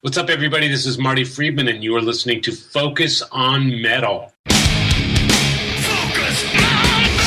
What's up, everybody? This is Marty Friedman, and you are listening to Focus on Metal. Focus on Metal!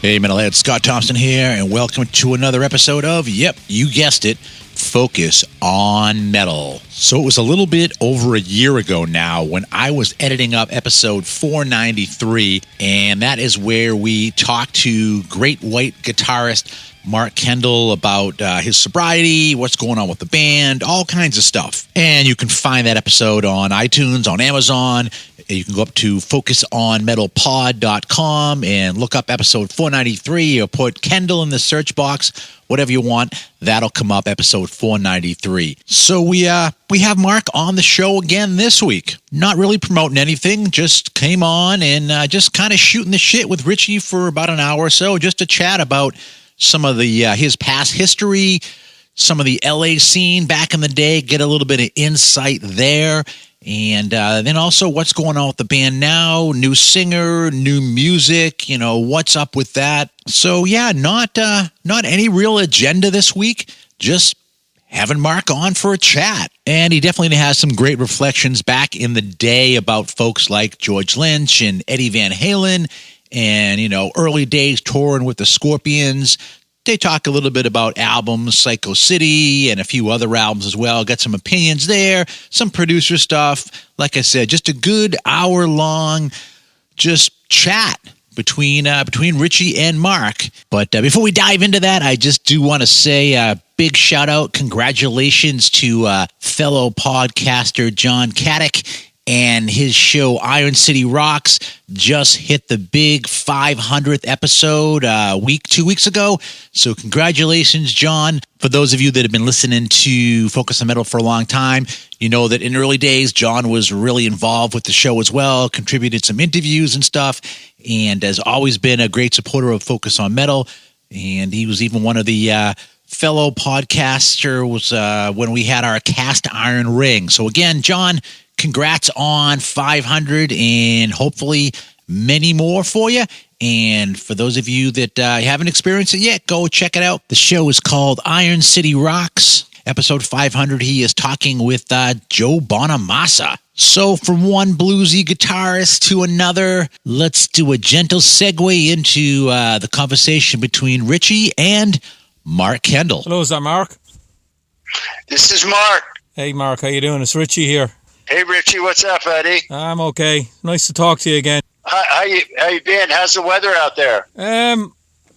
Hey, Metalhead, Scott Thompson here, and welcome to another episode of, yep, you guessed it, Focus on Metal. So it was a little bit over a year ago now when I was editing up episode 493, and that is where we talked to great white guitarist Mark Kendall about his sobriety, what's going on with the band, all kinds of stuff. And you can find that episode on iTunes, on Amazon. You can go up to focusonmetalpod.com and look up episode 493 or put Kendall in the search box, whatever you want. That'll come up, episode 493. So we have Mark on the show again this week. Not really promoting anything, just came on and just kind of shooting the shit with Richie for about an hour or so, just to chat about some of the his past history, some of the LA scene back in the day, get a little bit of insight there. And then also what's going on with the band now, new singer, new music, you know, what's up with that. So yeah, not any real agenda this week, just having Mark on for a chat. And he definitely has some great reflections back in the day about folks like George Lynch and Eddie Van Halen and, you know, early days touring with the Scorpions. They talk a little bit about albums, Psycho City, and a few other albums as well. Got some opinions there, some producer stuff. Like I said, just a good hour-long just chat between Richie and Mark. But before we dive into that, I just do want to say a big shout-out, congratulations to fellow podcaster John Caddick, and his show Iron City Rocks just hit the big 500th episode 2 weeks ago. So congratulations, John. For those of you that have been listening to Focus on Metal for a long time, you know that in early days, John was really involved with the show as well, contributed some interviews and stuff, and has always been a great supporter of Focus on Metal. And he was even one of the fellow podcasters when we had our cast iron ring. So again, John, congrats on 500 and hopefully many more for you. And for those of you that haven't experienced it yet, go check it out. The show is called Iron City Rocks. Episode 500, he is talking with Joe Bonamassa. So from one bluesy guitarist to another, let's do a gentle segue into the conversation between Richie and Mark Kendall. Hello, is that Mark? This is Mark. Hey, Mark, how you doing? It's Richie here. Hey, Richie, what's up, buddy? I'm okay. Nice to talk to you again. How you been? How's the weather out there?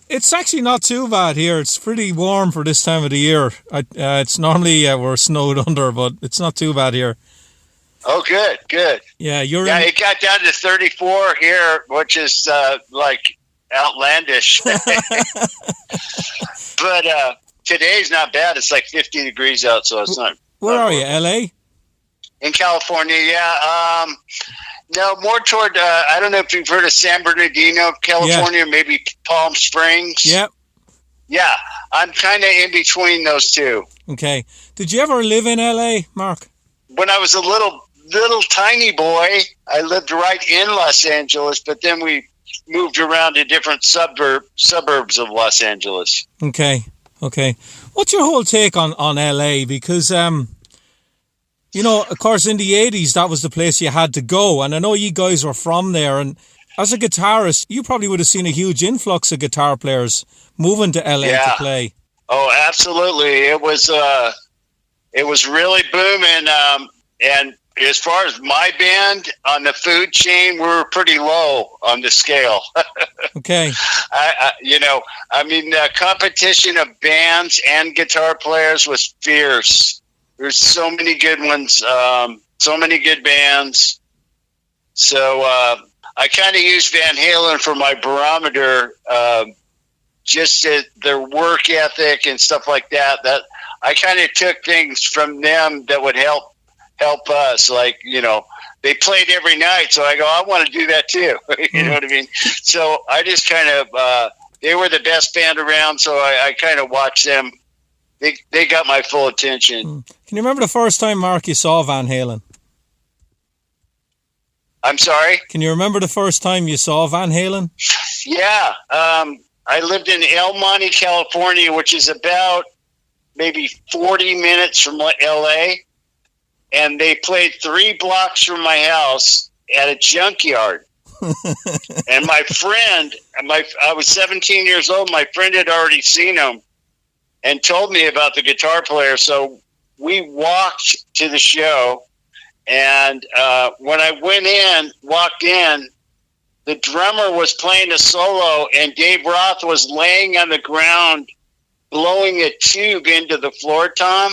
It's actually not too bad here. It's pretty warm for this time of the year. It's normally we're snowed under, but it's not too bad here. Oh, good. Yeah, it got down to 34 here, which is like outlandish. But today's not bad. It's like 50 degrees out, so it's not. Where are you, LA? In California, yeah. No, more toward, I don't know if you've heard of San Bernardino, California, maybe Palm Springs. Yep. Yeah, I'm kind of in between those two. Okay. Did you ever live in LA, Mark? When I was a little tiny boy, I lived right in Los Angeles, but then we moved around to different suburbs of Los Angeles. Okay. What's your whole take on LA? Because, you know, of course, in the 80s, that was the place you had to go. And I know you guys were from there. And as a guitarist, you probably would have seen a huge influx of guitar players moving to LA to play. Oh, absolutely. It was really booming. And as far as my band on the food chain, we were pretty low on the scale. Okay. The competition of bands and guitar players was fierce. There's so many good ones, so many good bands. So I kind of used Van Halen for my barometer, just their work ethic and stuff like that. That I kind of took things from them that would help us. Like, you know, they played every night, so I go, I want to do that too. You know what I mean? So I just kind of they were the best band around, so I kind of watched them they got my full attention. Can you remember the first time, Mark, you saw Van Halen? I'm sorry? Can you remember the first time you saw Van Halen? Yeah. I lived in El Monte, California, which is about maybe 40 minutes from L.A., and they played 3 blocks from my house at a junkyard. And my friend, I was 17 years old, my friend had already seen him and told me about the guitar player, so we walked to the show, and when I walked in, the drummer was playing a solo, and Dave Roth was laying on the ground blowing a tube into the floor tom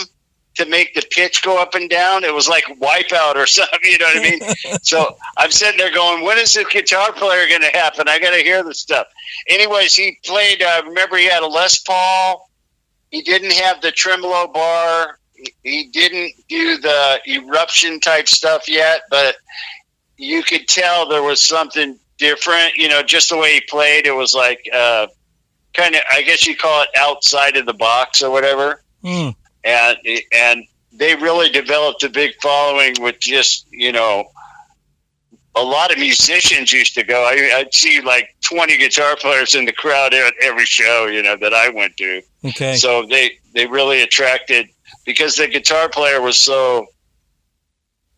to make the pitch go up and down. It was like Wipeout or something, you know what I mean? So I'm sitting there going, when is this guitar player going to happen? I got to hear this stuff. Anyways, he played, remember he had a Les Paul. He didn't have the tremolo bar. He didn't do the eruption type stuff yet, but you could tell there was something different, just the way he played. It was like kind of, I guess you call it outside of the box or whatever. And they really developed a big following with just, a lot of musicians used to go. I'd see like 20 guitar players in the crowd at every show, that I went to. Okay. So they really attracted, because the guitar player was so,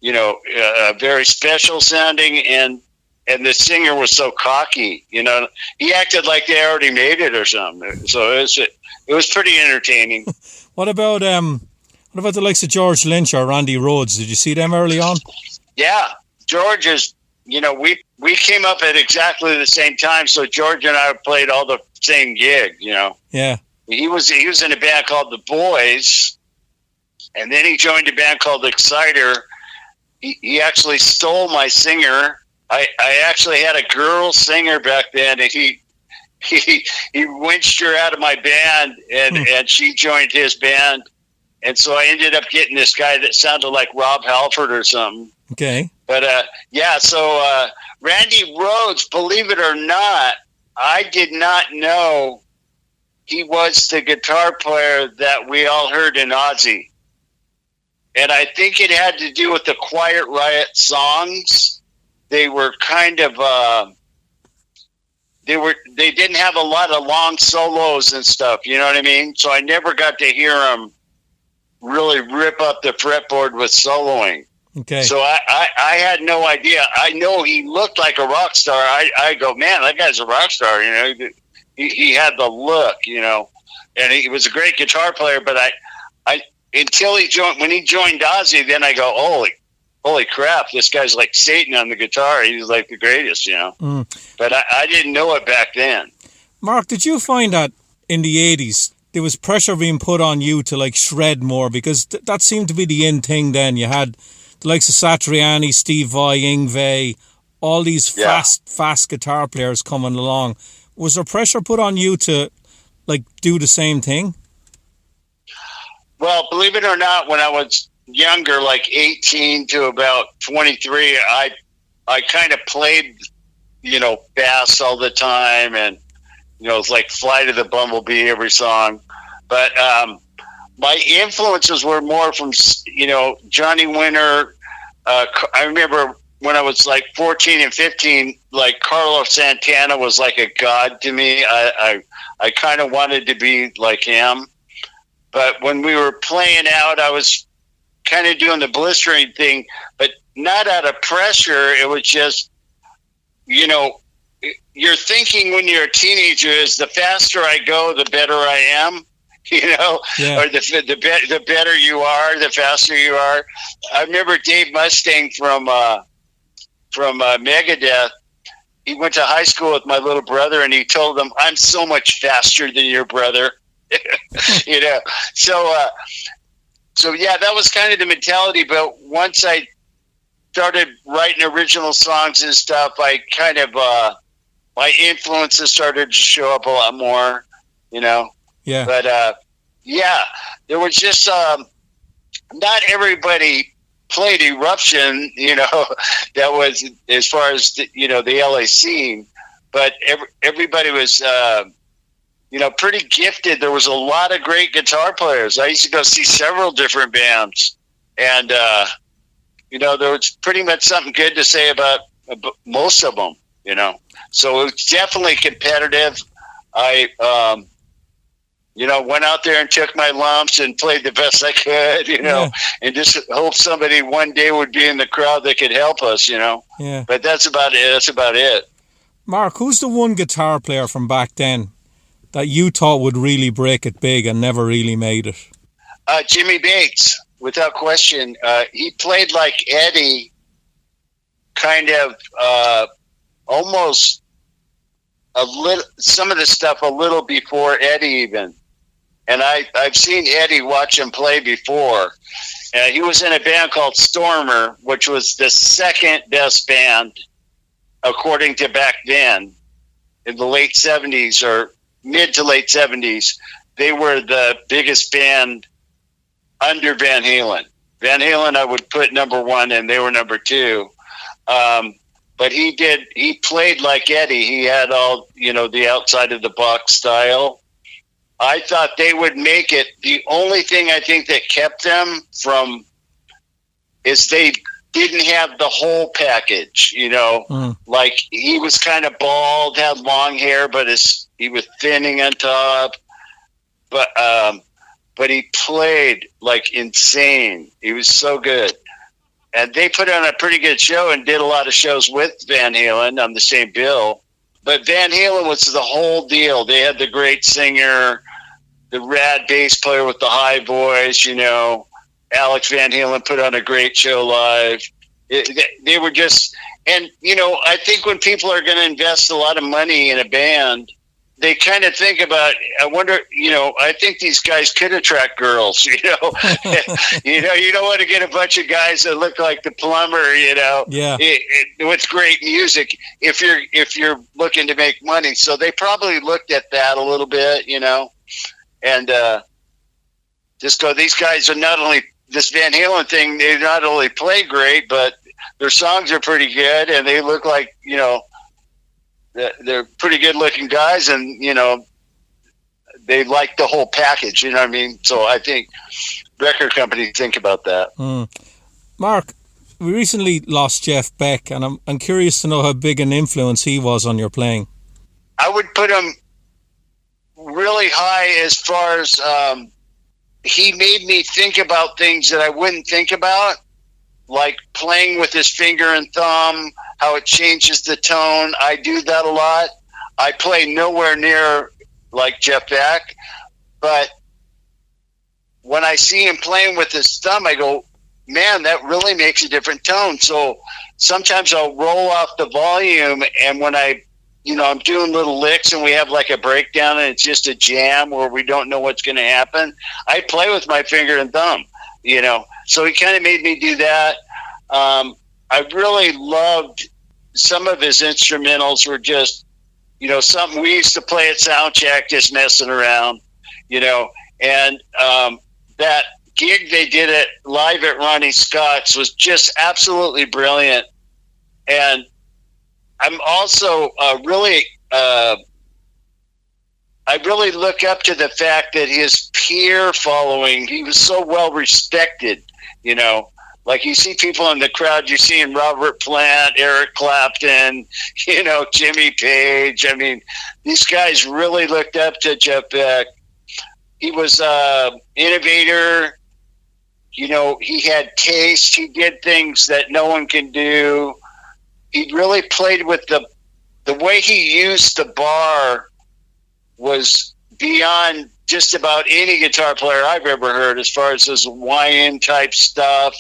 very special sounding, and the singer was so cocky, he acted like they already made it or something. So it was pretty entertaining. What about the likes of George Lynch or Randy Rhoads? Did you see them early on? Yeah, George is, we came up at exactly the same time, so George and I played all the same gig, Yeah. He was in a band called The Boys, and then he joined a band called Exciter. He actually stole my singer. I actually had a girl singer back then, and he winched her out of my band, and she joined his band. And so I ended up getting this guy that sounded like Rob Halford or something. Okay. But, so Randy Rhoads, believe it or not, I did not know he was the guitar player that we all heard in Ozzy. And I think it had to do with the Quiet Riot songs. They were kind of... They didn't have a lot of long solos and stuff, you know what I mean? So I never got to hear him really rip up the fretboard with soloing. Okay. So I had no idea. I know he looked like a rock star. I go, man, that guy's a rock star, He had the look, and he was a great guitar player, but I until when he joined Ozzy, then I go, holy crap, this guy's like Satan on the guitar. He's like the greatest, But I didn't know it back then. Mark, did you find that in the 80s there was pressure being put on you to like shred more? Because that seemed to be the in thing then. You had the likes of Satriani, Steve Vai, Yngwie, all these fast guitar players coming along. Was there pressure put on you to like do the same thing? Well, believe it or not, when I was younger, like 18 to about 23, I kind of played, bass all the time, and it's like Fly to the Bumblebee every song. But my influences were more from Johnny Winter. I remember when I was like 14 and 15, like Carlos Santana was like a god to me. I kind of wanted to be like him. But when we were playing out, I was kind of doing the blistering thing, but not out of pressure. It was just, you're thinking when you're a teenager is the faster I go, the better I am, or the better you are, the faster you are. I remember Dave Mustaine from Megadeth. He went to high school with my little brother, and he told him, "I'm so much faster than your brother." So yeah, that was kind of the mentality. But once I started writing original songs and stuff, I kind of my influences started to show up a lot more, Yeah. But there was just not everybody played Eruption, that was as far as the LA scene, but everybody was pretty gifted. There was a lot of great guitar players. I used to go see several different bands, and there was pretty much something good to say about most of them. So it was definitely competitive. I went out there and took my lumps and played the best I could, and just hope somebody one day would be in the crowd that could help us, Yeah. But that's about it. That's about it. Mark, who's the one guitar player from back then that you thought would really break it big and never really made it? Jimmy Bates, without question. He played like Eddie, kind of almost a little, some of the stuff a little before Eddie even. And I've seen Eddie watch him play before. He was in a band called Stormer, which was the second best band, according to back then, in the late 70s or mid to late 70s. They were the biggest band under Van Halen. Van Halen I would put number one, and they were number two. But he played like Eddie. He had all, the outside of the box style. I thought they would make it. The only thing I think that kept them from is they didn't have the whole package, Like he was kind of bald, had long hair, but he was thinning on top. But he played like insane. He was so good. And they put on a pretty good show and did a lot of shows with Van Halen on the same bill. But Van Halen was the whole deal. They had the great singer, the rad bass player with the high voice, Alex Van Halen put on a great show live. They were just, and, I think when people are going to invest a lot of money in a band, they kind of think about, I wonder, I think these guys could attract girls, you don't want to get a bunch of guys that look like the plumber, Yeah. With great music if you're looking to make money. So they probably looked at that a little bit, and just go, these guys are not only, this Van Halen thing, they not only play great, but their songs are pretty good, and they look like, they're pretty good looking guys, and they like the whole package, you know what I mean? So I think record companies think about that. Mark, we recently lost Jeff Beck, and I'm curious to know how big an influence he was on your playing. I would put him really high as far as he made me think about things that I wouldn't think about, like playing with his finger and thumb, how it changes the tone. I do that a lot. I play nowhere near like Jeff Beck, but when I see him playing with his thumb, I go, man, that really makes a different tone. So sometimes I'll roll off the volume, and when I'm doing little licks and we have like a breakdown and it's just a jam where we don't know what's going to happen, I play with my finger and thumb, So he kind of made me do that. I really loved some of his instrumentals were just, something we used to play at Soundcheck, just messing around, and that gig they did it live at Ronnie Scott's was just absolutely brilliant. And I'm also I really look up to the fact that his peer following, he was so well respected, Like you see people in the crowd, you're seeing Robert Plant, Eric Clapton, Jimmy Page. I mean, these guys really looked up to Jeff Beck. He was an innovator. He had taste. He did things that no one can do. He really played with the way he used the bar was beyond just about any guitar player I've ever heard, as far as his Hawaiian type stuff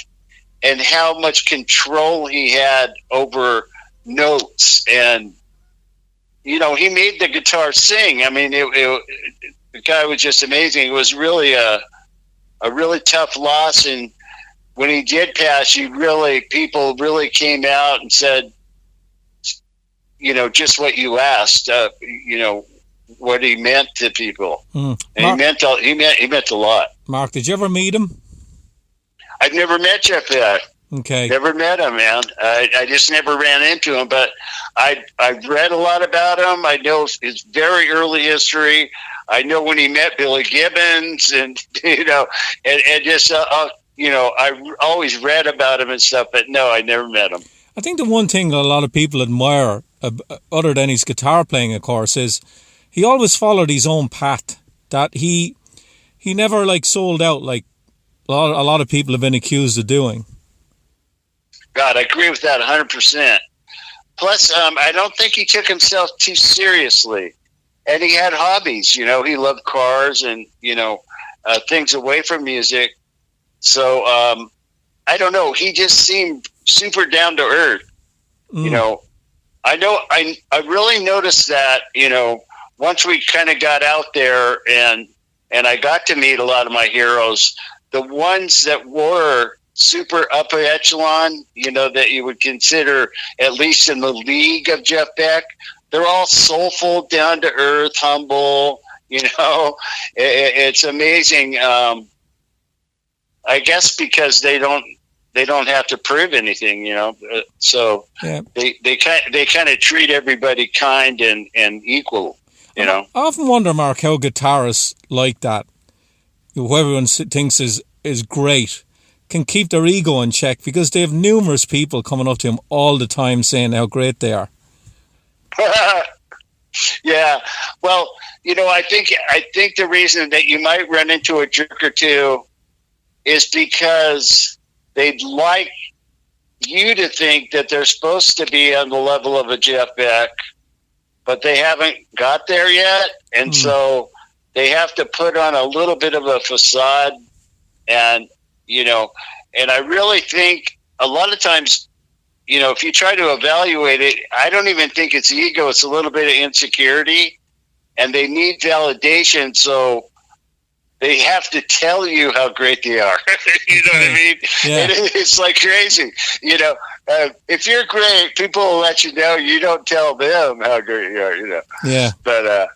and how much control he had over notes. And, he made the guitar sing. I mean, the guy was just amazing. It was really a really tough loss. And when he did pass, people really came out and said, just what you asked, what he meant to people. And Mark, he meant a lot. Mark, did you ever meet him? I've never met Jeff Beck. Okay. Never met him, man. I just never ran into him, but I've read a lot about him. I know his very early history. I know when he met Billy Gibbons, and and just I always read about him and stuff, but no, I never met him. I think the one thing that a lot of people admire, other than his guitar playing, of course, is he always followed his own path. That he never sold out like a lot of people have been accused of doing. God, I agree with that 100%. Plus, I don't think he took himself too seriously, and he had hobbies. He loved cars and things away from music. So I don't know. He just seemed super down to earth. I know. I really noticed that. Once we kind of got out there and I got to meet a lot of my heroes, the ones that were super upper echelon, that you would consider at least in the league of Jeff Beck, they're all soulful, down to earth, humble. It's amazing. I guess because they don't have to prove anything, so yeah. they kind of treat everybody kind and equal. I often wonder, Mark, how guitarists like that, who everyone thinks is great, can keep their ego in check, because they have numerous people coming up to him all the time saying how great they are. Yeah, well, I think the reason that you might run into a jerk or two is because they'd like you to think that they're supposed to be on the level of a Jeff Beck, but they haven't got there yet, and so they have to put on a little bit of a facade, and and I really think a lot of times, if you try to evaluate it, I don't even think it's ego. It's a little bit of insecurity, and they need validation. So they have to tell you how great they are. You know what I mean? Yeah. It's like crazy. If you're great, people will let you know. You don't tell them how great you are, Yeah. But,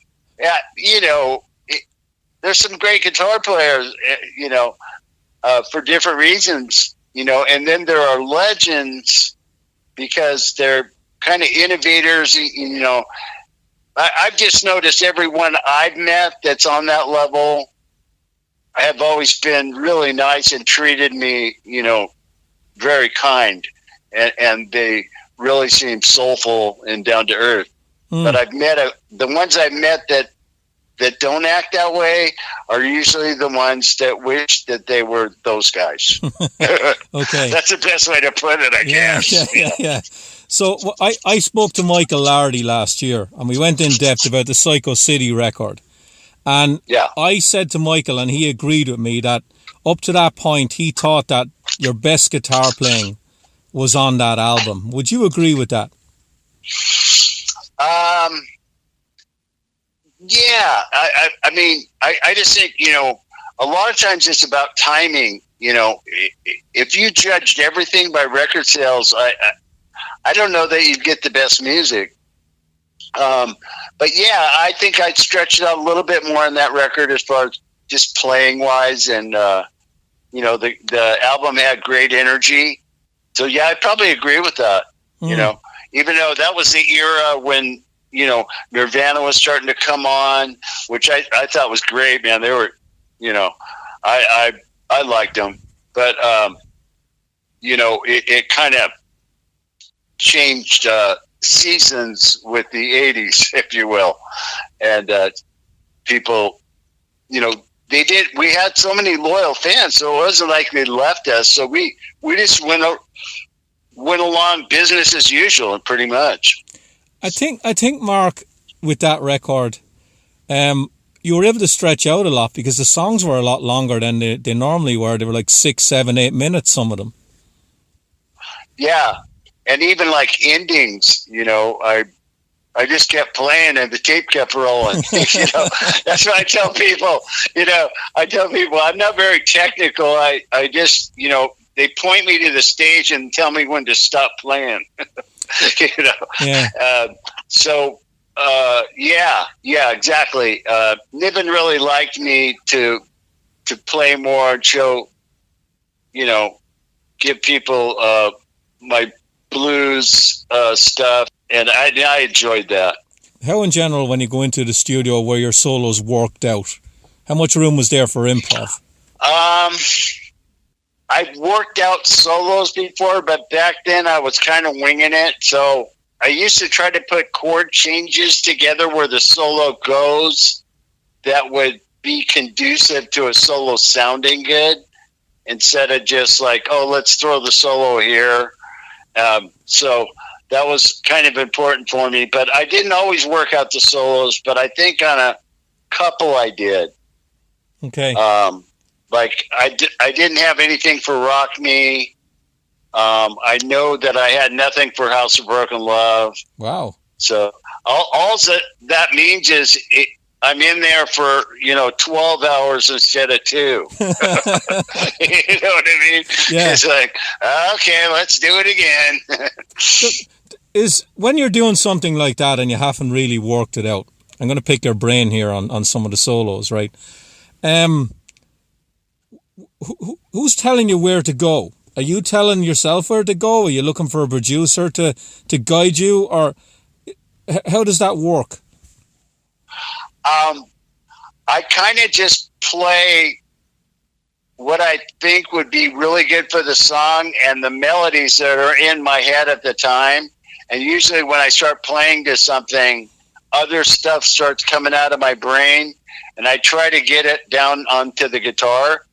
there's some great guitar players, for different reasons, and then there are legends because they're kind of innovators. I've just noticed everyone I've met that's on that level have always been really nice and treated me, very kind, and they really seem soulful and down to earth. But I've met the ones I've met that don't act that way are usually the ones that wish that they were those guys. Okay. That's the best way to put it, I guess. Yeah. So I spoke to Michael Lardy last year, and we went in depth about the Psycho City record. And I said to Michael, and he agreed with me, that up to that point, he thought that your best guitar playing was on that album. Would you agree with that? Yeah, I mean, I just think, a lot of times it's about timing. If you judged everything by record sales, I don't know that you'd get the best music. But yeah, I think I'd stretch it out a little bit more on that record as far as just playing wise. And, the album had great energy. So yeah, I'd probably agree with that, even though that was the era when, Nirvana was starting to come on, which I thought was great, man. They were, I liked them, but, it kind of changed seasons with the 80s, if you will. And people, we had so many loyal fans, so it wasn't like they left us. So we just went along business as usual, pretty much. I think, Mark, with that record, you were able to stretch out a lot because the songs were a lot longer than they normally were. They were like 6, 7, 8 minutes, some of them. Yeah, and even like endings, I just kept playing and the tape kept rolling. That's what I tell people. I'm not very technical. I just, they point me to the stage and tell me when to stop playing. Yeah. Yeah, exactly. Niven really liked me to play more and show, give people my blues stuff, and I enjoyed that. How in general, when you go into the studio where your solos worked out, how much room was there for improv? I've worked out solos before, but back then I was kind of winging it. So I used to try to put chord changes together where the solo goes that would be conducive to a solo sounding good, instead of just like, oh, let's throw the solo here. So that was kind of important for me. But I didn't always work out the solos, but I think on a couple I did. Okay. Like I didn't have anything for Rock Me. I know that I had nothing for House of Broken Love. Wow. So all that means is I'm in there for 12 hours instead of 2. You know what I mean? Yeah. It's like, okay, let's do it again. So, is when you're doing something like that and you haven't really worked it out, I'm going to pick your brain here on some of the solos, right? Who's telling you where to go? Are you telling yourself where to go? Are you looking for a producer to guide you, or how does that work? I kind of just play what I think would be really good for the song and the melodies that are in my head at the time. And usually when I start playing to something, other stuff starts coming out of my brain, and I try to get it down onto the guitar.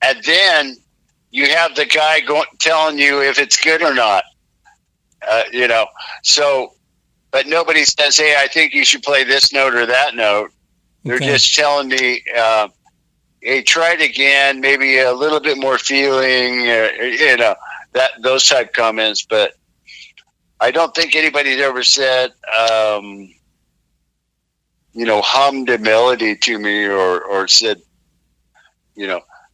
And then you have the guy telling you if it's good or not, So, but nobody says, hey, I think you should play this note or that note. They're just telling me, hey, try it again, maybe a little bit more feeling, those type comments. But I don't think anybody's ever said, hummed a melody to me or said,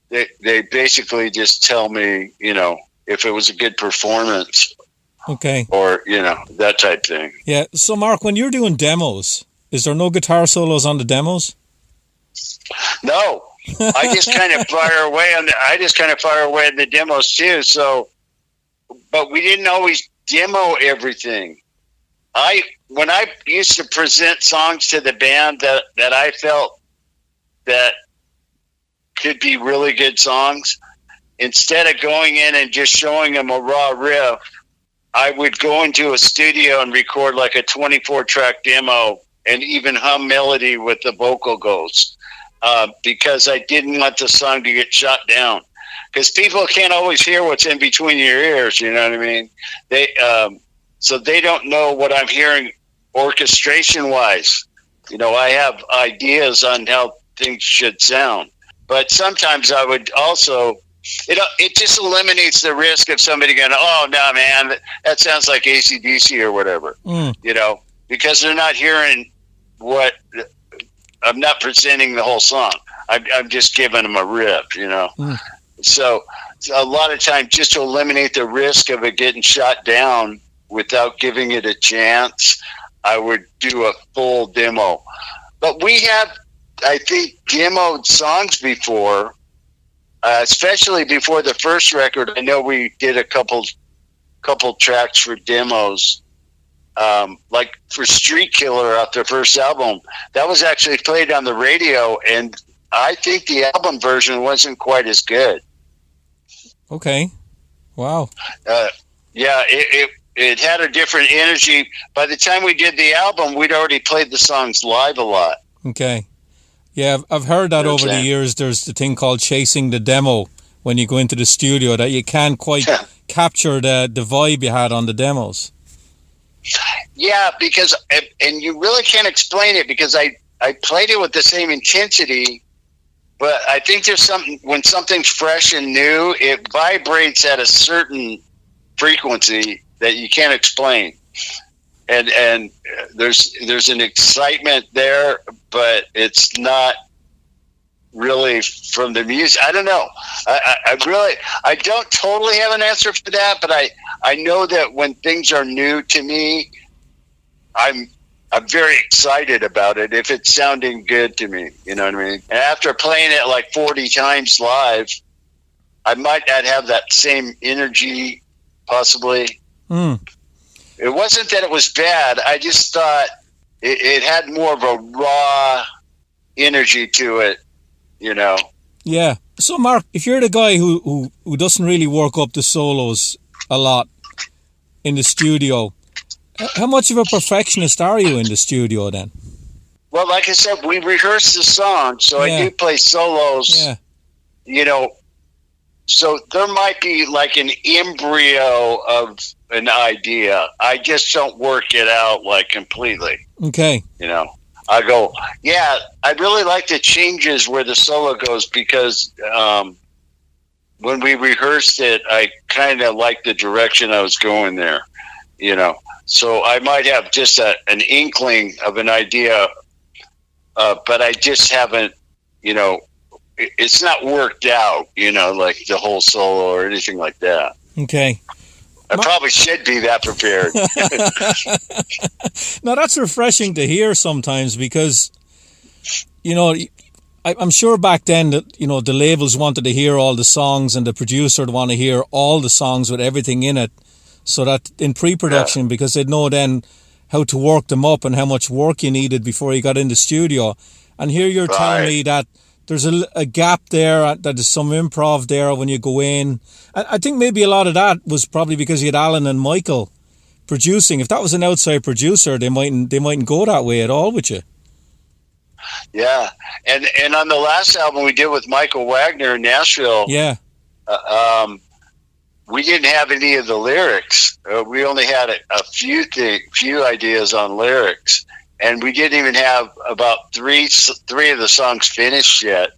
they basically just tell me, if it was a good performance. Okay. Or, that type thing. Yeah. So, Mark, when you're doing demos, is there no guitar solos on the demos? No. I just kind of fire away on the demos too. So, but we didn't always demo everything. When I used to present songs to the band that I felt that could be really good songs, instead of going in and just showing them a raw riff, I would go into a studio and record like a 24-track demo and even hum melody with the vocal goes, because I didn't want the song to get shot down. Because people can't always hear what's in between your ears, you know what I mean? So they don't know what I'm hearing orchestration-wise. I have ideas on how things should sound. But sometimes I would also... It just eliminates the risk of somebody going, oh, no, man, that sounds like AC/DC or whatever, because they're not hearing what I'm not presenting the whole song. I'm just giving them a riff, So a lot of times, just to eliminate the risk of it getting shot down without giving it a chance, I would do a full demo. But we have, I think, demoed songs before. Especially before the first record, I know we did a couple tracks for demos, like for Street Killer off their first album. That was actually played on the radio, and I think the album version wasn't quite as good. Okay, wow. Yeah, it had a different energy. By the time we did the album, we'd already played the songs live a lot. Okay. Yeah, I've heard that over the years. There's the thing called chasing the demo when you go into the studio, that you can't quite capture the vibe you had on the demos. Yeah, because, and you really can't explain it, because I played it with the same intensity, but I think there's something, when something's fresh and new, it vibrates at a certain frequency that you can't explain. And there's an excitement there, but it's not really from the music. I don't know. I don't totally have an answer for that, but I know that when things are new to me, I'm very excited about it if it's sounding good to me. You know what I mean? And after playing it like 40 times live, I might not have that same energy, possibly. It wasn't that it was bad. I just thought it had more of a raw energy to it, you know. Yeah. So, Mark, if you're the guy who doesn't really work up the solos a lot in the studio, how much of a perfectionist are you in the studio then? Well, like I said, we rehearse the song, so I do play solos, you know. So there might be like an embryo of an idea. I just don't work it out like completely. Okay. You know, I go, yeah, I really like the changes where the solo goes because when we rehearsed it, I kind of liked the direction I was going there, you know. So I might have just an inkling of an idea, but I just haven't, you know, it's not worked out, you know, like the whole solo or anything like that. Okay. I probably should be that prepared. Now, that's refreshing to hear sometimes because, you know, I'm sure back then that, you know, the labels wanted to hear all the songs and the producer would want to hear all the songs with everything in it so that in pre-production, because they'd know then how to work them up and how much work you needed before you got in the studio. And here you're telling me that there's a gap there, that there's some improv there when you go in. I think maybe a lot of that was probably because you had Alan and Michael producing. If that was an outside producer, they mightn't go that way at all with you. Yeah, and on the last album we did with Michael Wagner in Nashville, we didn't have any of the lyrics. We only had a few ideas on lyrics. And we didn't even have about three of the songs finished yet.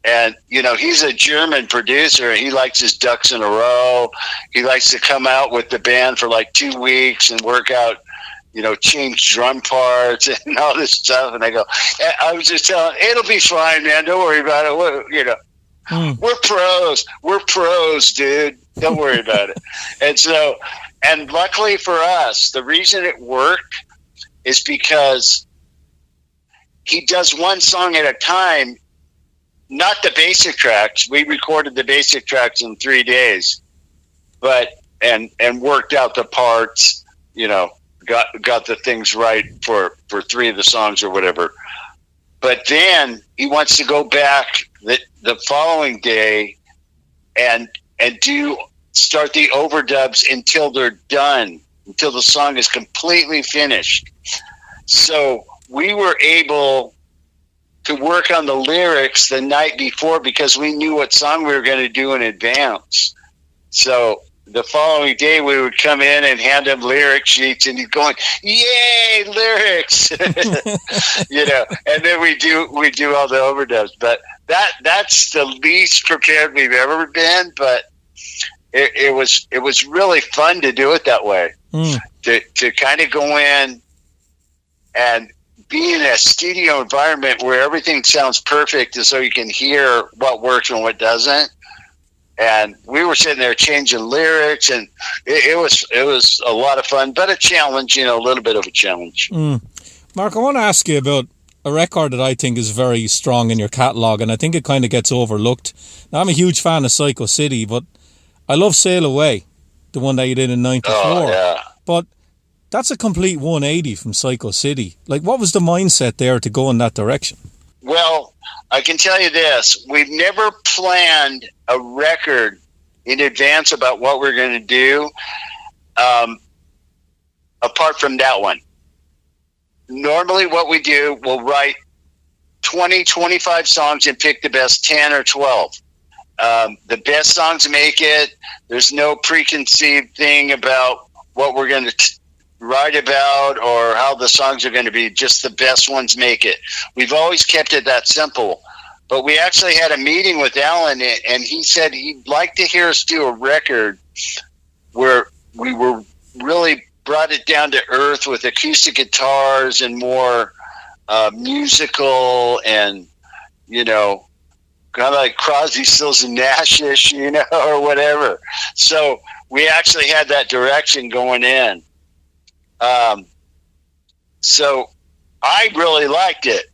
And, you know, he's a German producer. He likes his ducks in a row. He likes to come out with the band for like 2 weeks and work out, you know, change drum parts and all this stuff. And I was just telling him, it'll be fine, man. Don't worry about it. You know, we're pros. We're pros, dude. Don't worry about it. And luckily for us, the reason it worked is because he does one song at a time, not the basic tracks. We recorded the basic tracks in 3 days, but and worked out the parts, you know, got the things right for 3 of the songs or whatever. But then he wants to go back the following day and start the overdubs until they're done, until the song is completely finished. So we were able to work on the lyrics the night before because we knew what song we were going to do in advance. So the following day we would come in and hand him lyric sheets and he's going, yay, lyrics, you know, and then we do all the overdubs. But that's the least prepared we've ever been, but it was really fun to do it that way. To kind of go in and be in a studio environment where everything sounds perfect so you can hear what works and what doesn't. And we were sitting there changing lyrics, and it was a lot of fun, but a challenge, you know, a little bit of a challenge. Mark, I want to ask you about a record that I think is very strong in your catalogue, and I think it kind of gets overlooked. Now, I'm a huge fan of Psycho City, but I love Sail Away, the one that you did in 94. Oh, yeah. But that's a complete 180 from Psycho City. Like, what was the mindset there to go in that direction? Well, I can tell you this. We've never planned a record in advance about what we're going to do, apart from that one. Normally what we do, we'll write 20, 25 songs and pick the best 10 or 12. The best songs make it. There's no preconceived thing about what we're going to write about or how the songs are going to be. Just the best ones make it. We've always kept it that simple. But we actually had a meeting with Alan, and he said he'd like to hear us do a record where we were really brought it down to earth with acoustic guitars and more musical and, you know, kind of like Crosby, Stills and Nash-ish, you know, or whatever. So we actually had that direction going in. So I really liked it.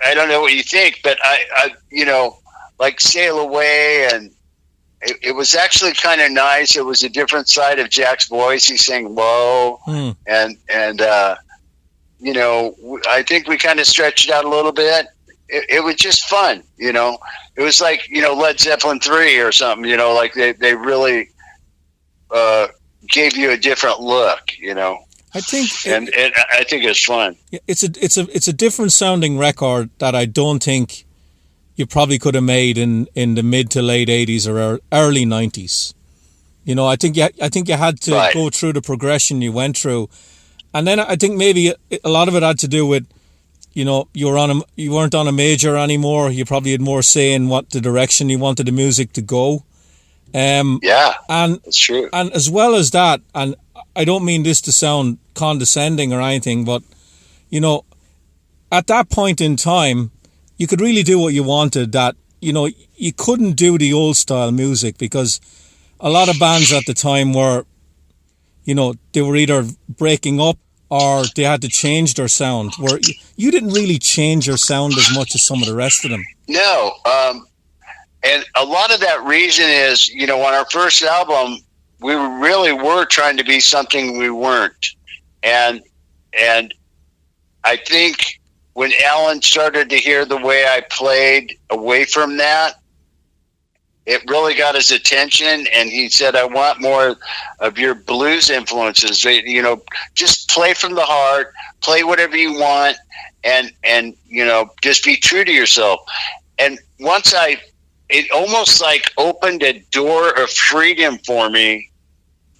I don't know what you think, but I you know, like Sail Away and it was actually kind of nice. It was a different side of Jack's voice. He sang low, and you know, I think we kind of stretched it out a little bit. It was just fun, you know. It was like, you know, Led Zeppelin 3 or something, you know, like they really gave you a different look, you know. I think, and I think it's fun. It's a different sounding record that I don't think you probably could have made in the mid to late 80s or early 90s. You know, I think you had to go through the progression you went through, and then I think maybe a lot of it had to do with, you know, you weren't on a major anymore. You probably had more say in what the direction you wanted the music to go. And that's true. And as well as that, and I don't mean this to sound condescending or anything, but, you know, at that point in time, you could really do what you wanted. That, you know, you couldn't do the old style music because a lot of bands at the time were, you know, they were either breaking up or they had to change their sound. Where you didn't really change your sound as much as some of the rest of them. No, and a lot of that reason is, you know, on our first album, we really were trying to be something we weren't, and I think when Alan started to hear the way I played away from that, it really got his attention, and he said, I want more of your blues influences. You know, just play from the heart, play whatever you want, and you know, just be true to yourself. And once it almost like opened a door of freedom for me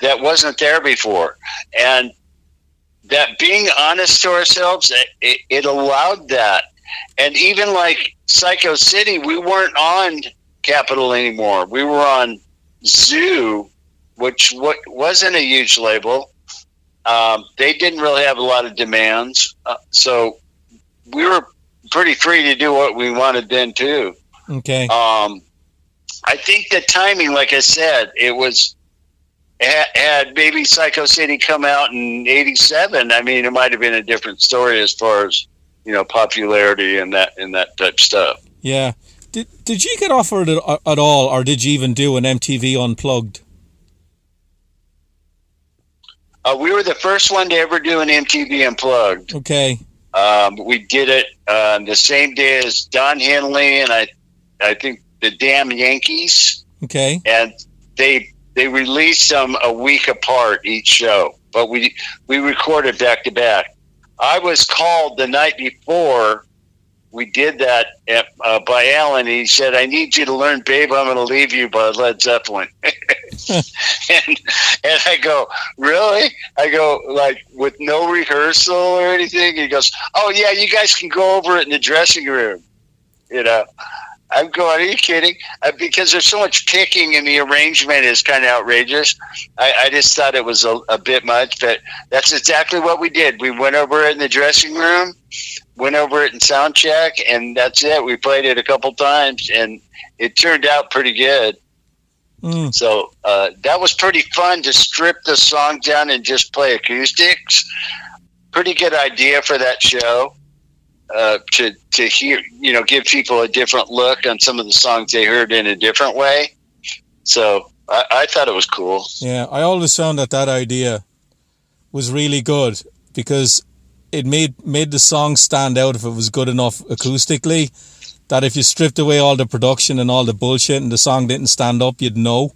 that wasn't there before. And that being honest to ourselves, it allowed that. And even like Psycho City, we weren't on Capitol anymore. We were on Zoo, which wasn't a huge label. They didn't really have a lot of demands. So we were pretty free to do what we wanted then too. Okay. I think the timing, like I said, had maybe Psycho City come out in '87. I mean, it might have been a different story as far as, you know, popularity and that type stuff. Yeah. Did you get offered it at all, or did you even do an MTV Unplugged? We were the first one to ever do an MTV Unplugged. Okay. We did it the same day as Don Henley and I think the Damn Yankees. Okay. And they released them a week apart each show, but we recorded back to back. I was called the night before we did that by Alan. He said, I need you to learn Babe, I'm Gonna Leave You by Led Zeppelin. and I go, really? I go, like, with no rehearsal or anything? He goes, oh yeah, you guys can go over it in the dressing room. You know, I'm going, are you kidding? Because there's so much picking and the arrangement is kind of outrageous. I just thought it was a bit much, but that's exactly what we did. We went over it in the dressing room, went over it in sound check, and that's it. We played it a couple times, and it turned out pretty good. So that was pretty fun to strip the song down and just play acoustics. Pretty good idea for that show. To hear, you know, give people a different look on some of the songs they heard in a different way. So I thought it was cool. Yeah, I always found that idea was really good because it made the song stand out if it was good enough acoustically. That if you stripped away all the production and all the bullshit and the song didn't stand up, you'd know.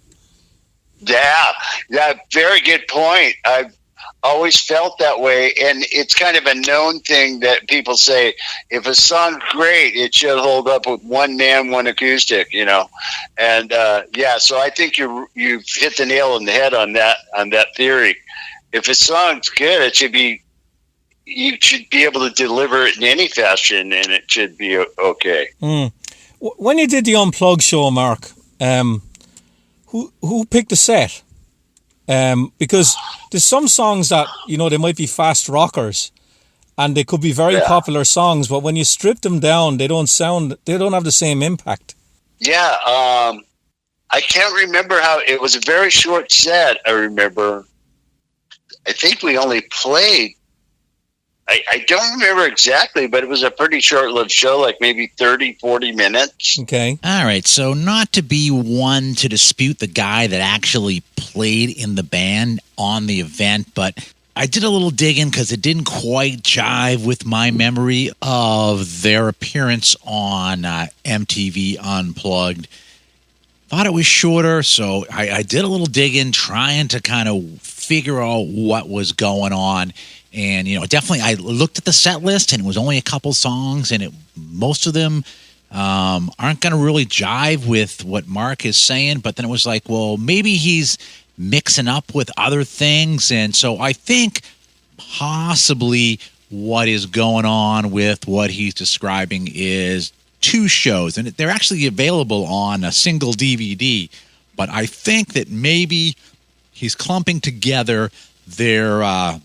Yeah, very good point. I've always felt that way, and it's kind of a known thing that people say, if a song's great, it should hold up with one man, one acoustic, you know. And so I think you've hit the nail on the head on that theory. If a song's good, you should be able to deliver it in any fashion, and it should be okay. When you did the Unplugged show, Mark, who picked the set? Because there's some songs that, you know, they might be fast rockers and they could be very popular songs, but when you strip them down, they don't have the same impact. Yeah. I can't remember how, it was a very short set. I remember, I think we only played, I don't remember exactly, but it was a pretty short-lived show, like maybe 30, 40 minutes. Okay. All right, so not to be one to dispute the guy that actually played in the band on the event, but I did a little digging because it didn't quite jive with my memory of their appearance on MTV Unplugged. Thought it was shorter, so I did a little digging, trying to kind of figure out what was going on. And, definitely I looked at the set list, and it was only a couple songs, and most of them aren't going to really jive with what Mark is saying. But then it was like, well, maybe he's mixing up with other things. And so I think possibly what is going on with what he's describing is two shows, and they're actually available on a single DVD. But I think that maybe he's clumping together their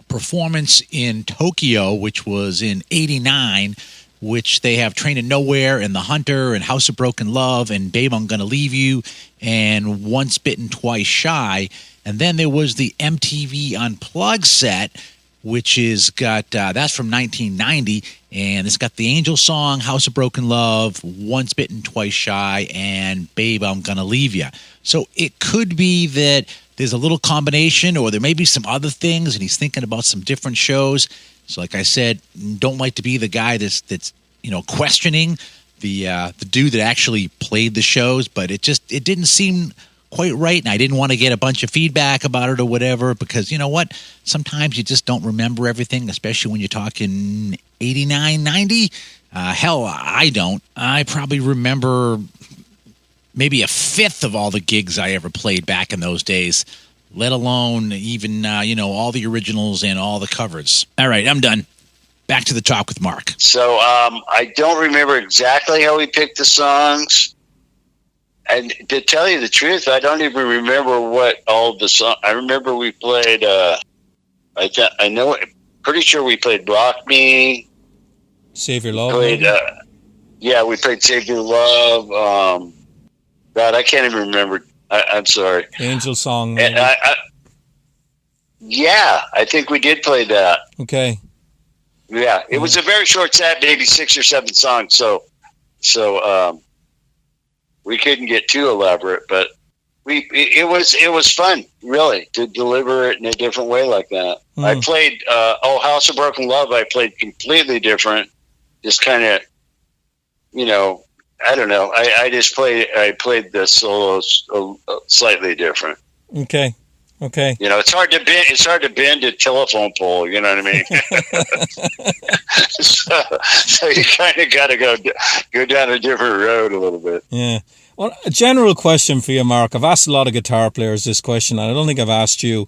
performance in Tokyo, which was in '89, which they have Train to Nowhere and The Hunter and House of Broken Love and Babe, I'm Gonna Leave You and Once Bitten, Twice Shy. And then there was the MTV Unplugged set, which is got, that's from 1990, and it's got the Angel song, House of Broken Love, Once Bitten, Twice Shy, and Babe, I'm Gonna Leave Ya. So it could be that there's a little combination, or there may be some other things, and he's thinking about some different shows. So like I said, don't like to be the guy that's questioning the dude that actually played the shows, but it didn't seem quite right, and I didn't want to get a bunch of feedback about it or whatever, because you know what? Sometimes you just don't remember everything, especially when you're talking 89, 90. Hell, I don't. I probably remember maybe a fifth of all the gigs I ever played back in those days, let alone even, all the originals and all the covers. All right, I'm done. Back to the talk with Mark. So I don't remember exactly how we picked the songs. And to tell you the truth, I don't even remember what all the songs. I remember we played. Pretty sure we played "Rock Me." Save Your Love. We played "Save Your Love." God, I can't even remember. I'm sorry. Angel song. And I think we did play that. Okay. Yeah, it was a very short set, maybe 6 or 7 songs. So. We couldn't get too elaborate, but it was fun, really, to deliver it in a different way like that. I played House of Broken Love. I played completely different, just kind of, I don't know. I played the solos slightly different. Okay. It's hard to bend a telephone pole. You know what I mean? so you kind of got to go down a different road a little bit. Yeah. Well, a general question for you, Mark. I've asked a lot of guitar players this question, and I don't think I've asked you.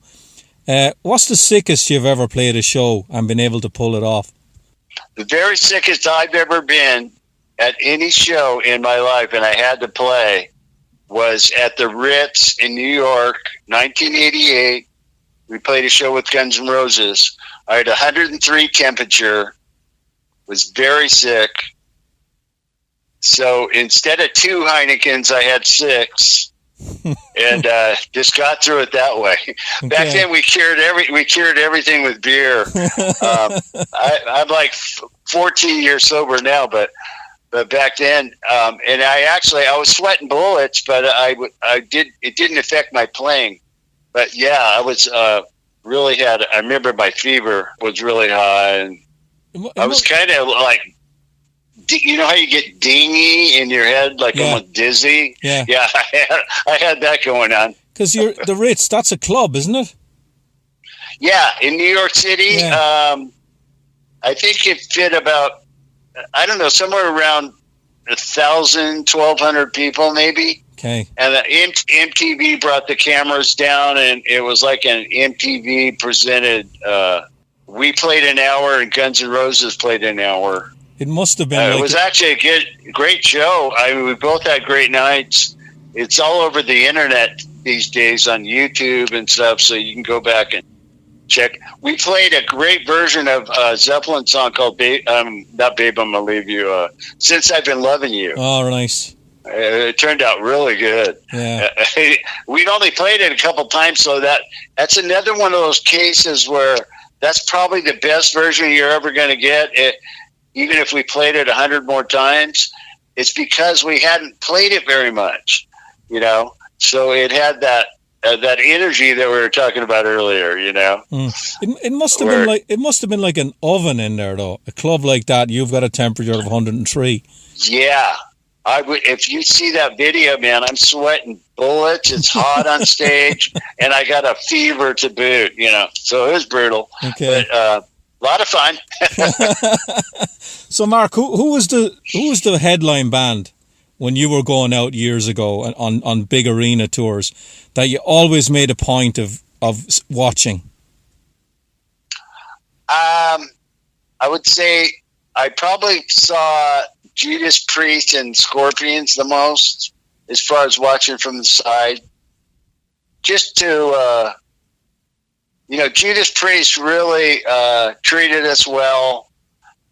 What's the sickest you've ever played a show and been able to pull it off? The very sickest I've ever been at any show in my life, and I had to play, was at the Ritz in New York, 1988. We played a show with Guns N' Roses. I had 103 temperature, was very sick. So instead of 2 Heinekens, I had 6, and just got through it that way. Okay. Back then, we cured everything with beer. I'm like 14 years sober now, but back then, and I was sweating bullets, but it didn't affect my playing. But yeah, I was really I remember my fever was really high, and I was kind of like, you know how you get dingy in your head, like almost dizzy? Yeah, I had that going on. Because the Ritz, that's a club, isn't it? Yeah, in New York City. Yeah. I think it fit about, I don't know, somewhere around 1,000, 1,200 people maybe. Okay. And the MTV brought the cameras down, and it was like an MTV presented. We played an hour, and Guns N' Roses played an hour. It must have been. It was actually a great show. We both had great nights. It's all over the internet these days on YouTube and stuff, so you can go back and check. We played a great version of a Zeppelin song called not Babe, I'm Gonna Leave You, Since I've Been Loving You. Oh, nice. It turned out really good. Yeah. We'd only played it a couple times, so that's another one of those cases where that's probably the best version you're ever going to get. Even if we played it 100 more times, it's because we hadn't played it very much, you know. So it had that energy that we were talking about earlier, you know. It must have been like an oven in there, though. A club like that, you've got a temperature of 103. Yeah, if you see that video, man, I'm sweating bullets. It's hot on stage, and I got a fever to boot, you know. So it was brutal. Okay. But, a lot of fun. So, Mark, who was the headline band when you were going out years ago on big arena tours that you always made a point of watching? I would say I probably saw Judas Priest and Scorpions the most, as far as watching from the side. Just to Judas Priest really treated us well.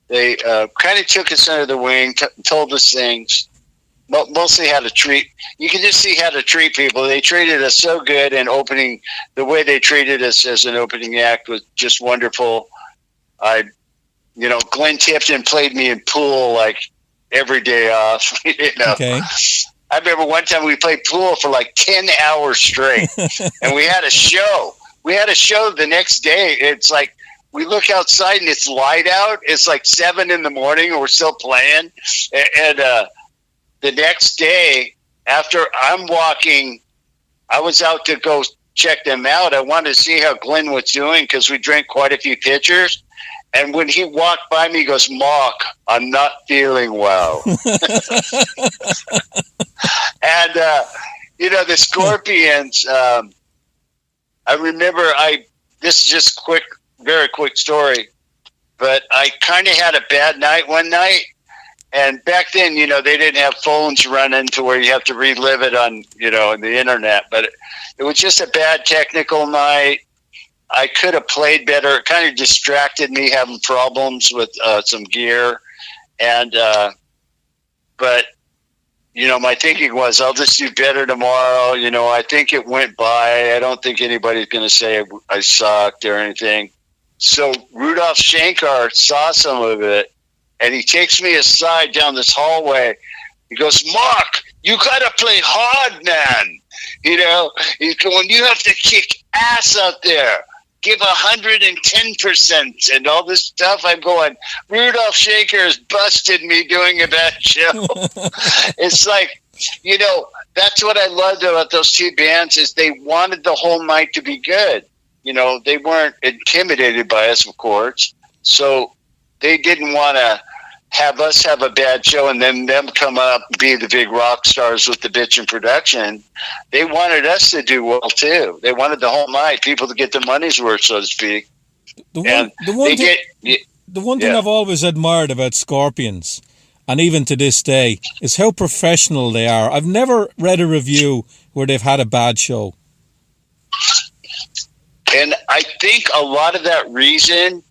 They kind of took us under the wing, told us things, mostly how to treat. You can just see how to treat people. They treated us so good, and the way they treated us as an opening act was just wonderful. Glenn Tipton played me in pool like every day off. You know? Okay. I remember one time we played pool for like 10 hours straight, and we had a show. We had a show the next day. It's like we look outside and it's light out. It's like 7 a.m, and we're still playing. And the next day, after I'm walking, I was out to go check them out. I wanted to see how Glenn was doing because we drank quite a few pitchers. And when he walked by me, he goes, "Mark, I'm not feeling well." And, the Scorpions, I remember this is just very quick story, but I kind of had a bad night one night. And back then, they didn't have phones running to where you have to relive it on, on the internet. But it was just a bad technical night. I could have played better. It kind of distracted me having problems with some gear. And, but, my thinking was I'll just do better tomorrow. I think it went by. I don't think anybody's going to say I sucked or anything. So Rudolph Shankar saw some of it, and he takes me aside down this hallway. He goes, "Mark, you got to play hard, man. He's going, you have to kick ass out there. Give 110% and all this stuff." I'm going, Rudolph Shaker has busted me doing a bad show. It's like, that's what I loved about those two bands is they wanted the whole night to be good. They weren't intimidated by us, of course. So they didn't want to have us have a bad show and then them come up and be the big rock stars with the bitchin' production. They wanted us to do well too. They wanted the whole night, people to get their money's worth, so to speak. The one thing I've always admired about Scorpions, and even to this day, is how professional they are. I've never read a review where they've had a bad show. And I think a lot of that reason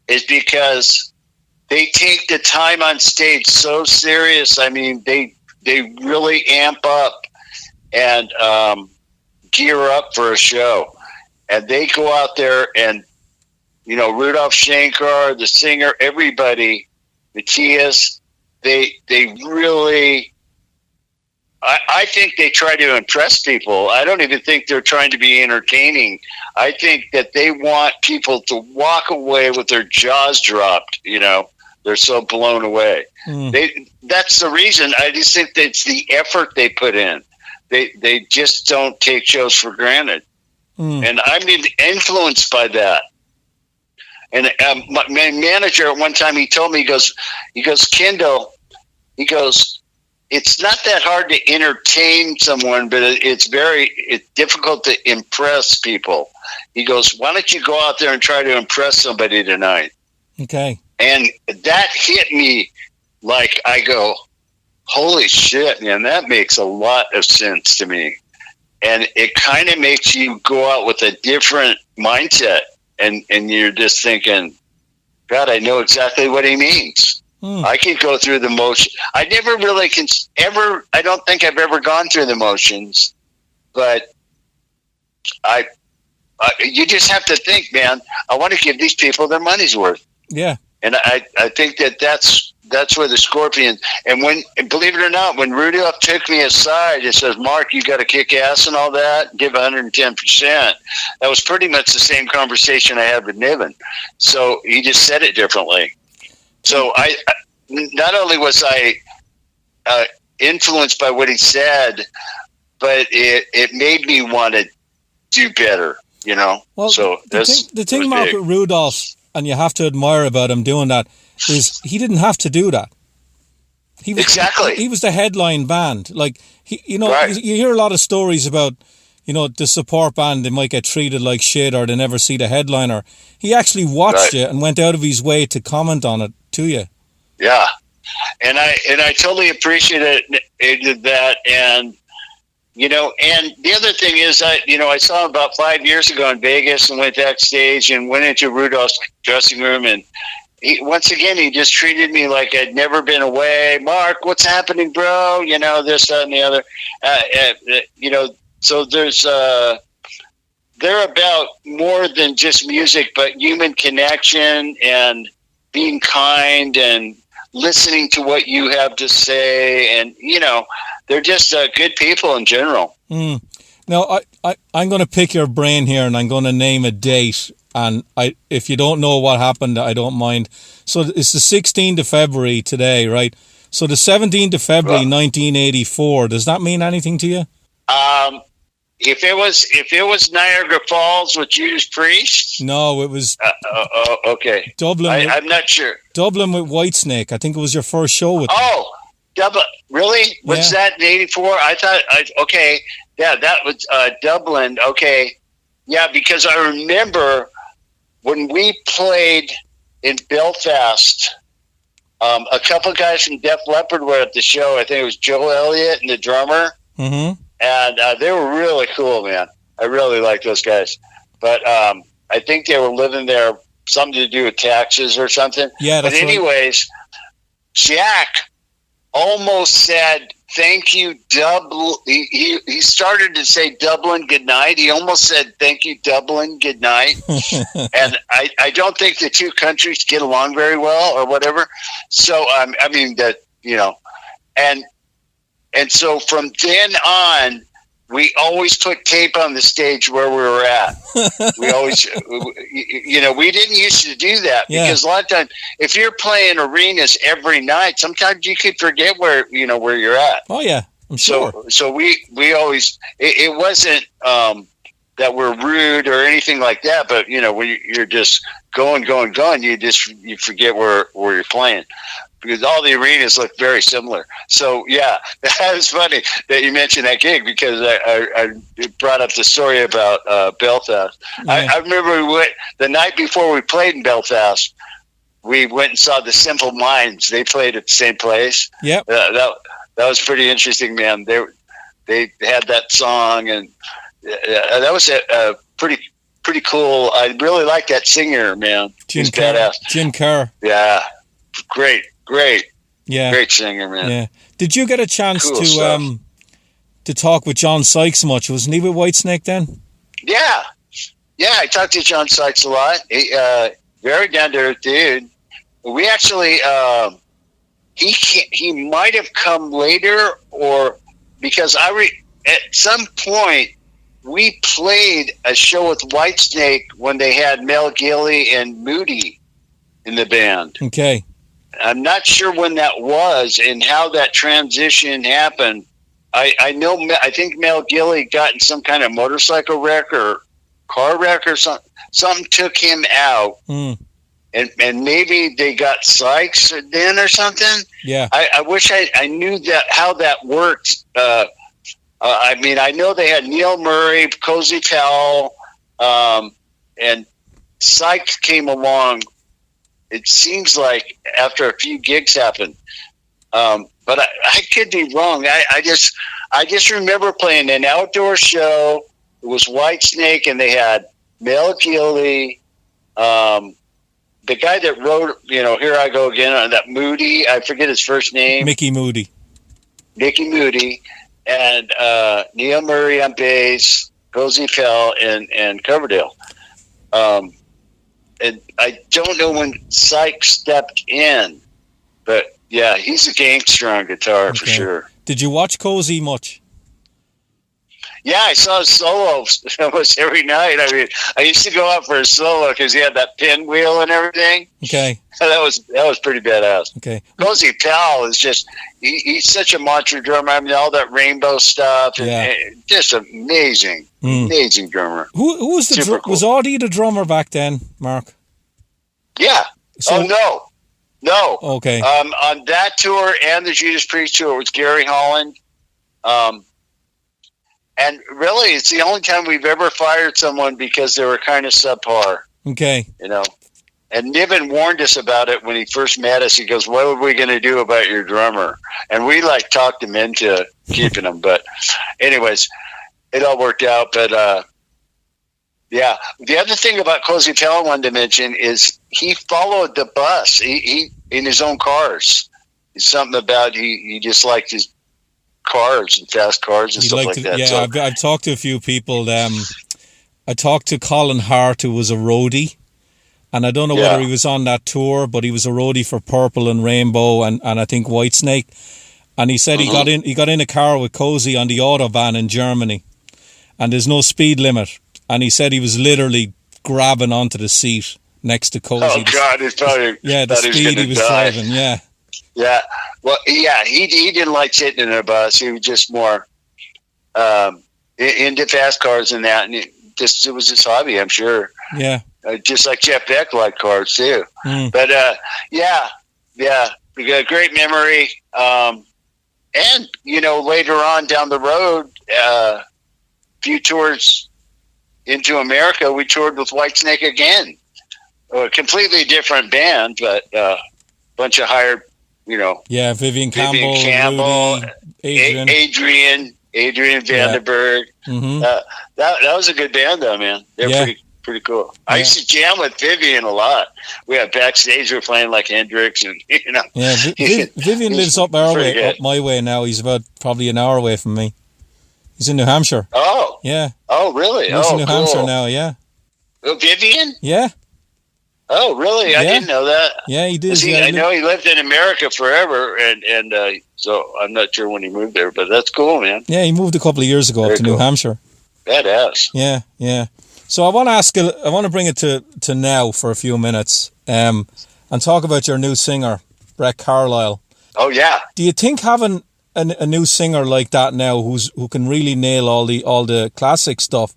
is because they take the time on stage so serious. I mean, they really amp up and gear up for a show. And they go out there and, Rudolph Shankar, the singer, everybody, Matthias, they really... I think they try to impress people. I don't even think they're trying to be entertaining. I think that they want people to walk away with their jaws dropped, They're so blown away. That's the reason. I just think that it's the effort they put in. They just don't take shows for granted. And I'm influenced by that. And my manager at one time, he told me, he goes, Kendall, it's not that hard to entertain someone, but it's difficult to impress people. He goes, why don't you go out there and try to impress somebody tonight? Okay. And that hit me like I go, holy shit, man, that makes a lot of sense to me. And it kind of makes you go out with a different mindset. And you're just thinking, God, I know exactly what he means. I can go through the motion. I never really I don't think I've ever gone through the motions, but I you just have to think, man, I want to give these people their money's worth. Yeah. And I think that's where the Scorpions, and believe it or not, when Rudolph took me aside and says, Mark, you got to kick ass and all that, give 110%. That was pretty much the same conversation I had with Niven. So he just said it differently. So I not only was I influenced by what he said, but it made me want to do better, you know? Well, so the thing Mark, with Rudolph, and you have to admire about him doing that, is he didn't have to do that. He was, exactly. He was the headline band. Like, Right. you hear a lot of stories about, the support band, they might get treated like shit or they never see the headliner. He actually watched it and went out of his way to comment on it to you. Yeah. And I totally appreciated that. And, and the other thing is, I saw him about 5 years ago in Vegas and went backstage and went into Rudolph's dressing room. And once again, he just treated me like I'd never been away. Mark, what's happening, bro? This, that, and the other. So they're about more than just music, but human connection and being kind and listening to what you have to say. And, they're just good people in general. Now, I'm going to pick your brain here and I'm going to name a date. And if you don't know what happened, I don't mind. So it's the 16th of February today, right? So the 17th of February, 1984. Does that mean anything to you? If it was Niagara Falls with Judas Priest? No, it was okay. Dublin. I'm not sure. Dublin with Whitesnake. I think it was your first show with them. Oh, Dublin. Really? Was that in 84? I thought, okay. Yeah, that was Dublin. Okay. Yeah, because I remember when we played in Belfast, a couple guys from Def Leppard were at the show. I think it was Joe Elliott and the drummer. Mm-hmm. And they were really cool, man. I really like those guys. But I think they were living there, something to do with taxes or something. Yeah, that's But anyways, Jack almost said, thank you, Dublin. He started to say Dublin goodnight. He almost said, thank you, Dublin goodnight. And I don't think the two countries get along very well or whatever. So, and so from then on, we always put tape on the stage where we were at. We always, we didn't used to do that because a lot of times, if you're playing arenas every night, sometimes you could forget where you're at. Oh yeah, I'm sure. So we always, it wasn't that we're rude or anything like that, but when you're just going, you forget where you're playing. Because all the arenas look very similar. So, yeah, that was funny that you mentioned that gig because I brought up the story about Belfast. Yeah. I remember the night before we played in Belfast, we went and saw the Simple Minds. They played at the same place. Yep. That was pretty interesting, man. They had that song, and that was a pretty cool. I really like that singer, man. He's badass. Jim Kerr. Yeah, great. Yeah. Great singer, man. Yeah. Did you get a chance to talk with John Sykes much? Wasn't he with Whitesnake then? Yeah. I talked to John Sykes a lot. He, very down to earth dude. We actually, he might have come later, or because at some point we played a show with Whitesnake when they had Mel Gilley and Moody in the band. Okay. I'm not sure when that was and how that transition happened. I think Mel Gilley got in some kind of motorcycle wreck or car wreck or something. Something took him out, and maybe they got Sykes then or something. Yeah, I wish I knew how that worked. I know they had Neil Murray, Cozy Powell, and Sykes came along. It seems like after a few gigs happened, but I could be wrong. I just remember playing an outdoor show. It was Whitesnake, and they had Mel Gilley, the guy that wrote, Here I Go Again, on that Moody. I forget his first name. Mickey Moody, and Neil Murray on bass, Cozy Pell, and Coverdale. And I don't know when Syke stepped in, but yeah, he's a gangster on guitar for sure. Did you watch Cozy much? Yeah, I saw his solos almost every night. I mean, I used to go out for a solo because he had that pinwheel and everything. Okay. That was pretty badass. Okay. Cozy Powell is just, he's such a monster drummer. I mean, all that rainbow stuff. And just amazing drummer. Who was the cool. Was Audie the drummer back then, Mark? Yeah. So, No. Okay. On that tour and the Judas Priest tour, it was Gary Holland. And really, it's the only time we've ever fired someone because they were kind of subpar. Okay. You know, and Niven warned us about it when he first met us. He goes, "What are we going to do about your drummer?" And we talked him into keeping him. But anyways, it all worked out. But yeah, the other thing about Cozy Pell I wanted to mention is he followed the bus. He in his own cars. It's something about he just liked his cars and fast cars and stuff like that. Yeah, so, I've talked to a few people. I talked to Colin Hart, who was a roadie, and I don't know whether he was on that tour, but he was a roadie for Purple and Rainbow and I think Whitesnake. And he said he got in a car with Cozy on the Autobahn in Germany, and there's no speed limit. And he said he was literally grabbing onto the seat next to Cozy. Oh God, he's probably the speed he was driving. Yeah. Yeah, well, yeah, he didn't like sitting in a bus. He was just more into fast cars and that, and it was his hobby, I'm sure. Yeah, just like Jeff Beck liked cars too. But yeah, we got a great memory. And later on down the road, few tours into America, we toured with Whitesnake again. A completely different band, but bunch of hired. Vivian Campbell, Rudy, Adrian Vandenberg. That was a good band, though, man. They're pretty cool. I used to jam with Vivian a lot. We had backstage. We were playing like Hendrix, and Yeah, Vivian lives up my way now. He's about probably an hour away from me. He's in New Hampshire. Oh, yeah. Oh, really? He's in New Hampshire now. Yeah. Oh, Vivian? Yeah. Oh, really? I didn't know that. Yeah, he did. I know he lived in America forever, and so I'm not sure when he moved there, but that's cool, man. Yeah, he moved a couple of years ago up to New Hampshire. Badass. Yeah. So I want to bring it to now for a few minutes, and talk about your new singer, Brett Carlisle. Oh yeah. Do you think having a new singer like that now, who can really nail all the classic stuff?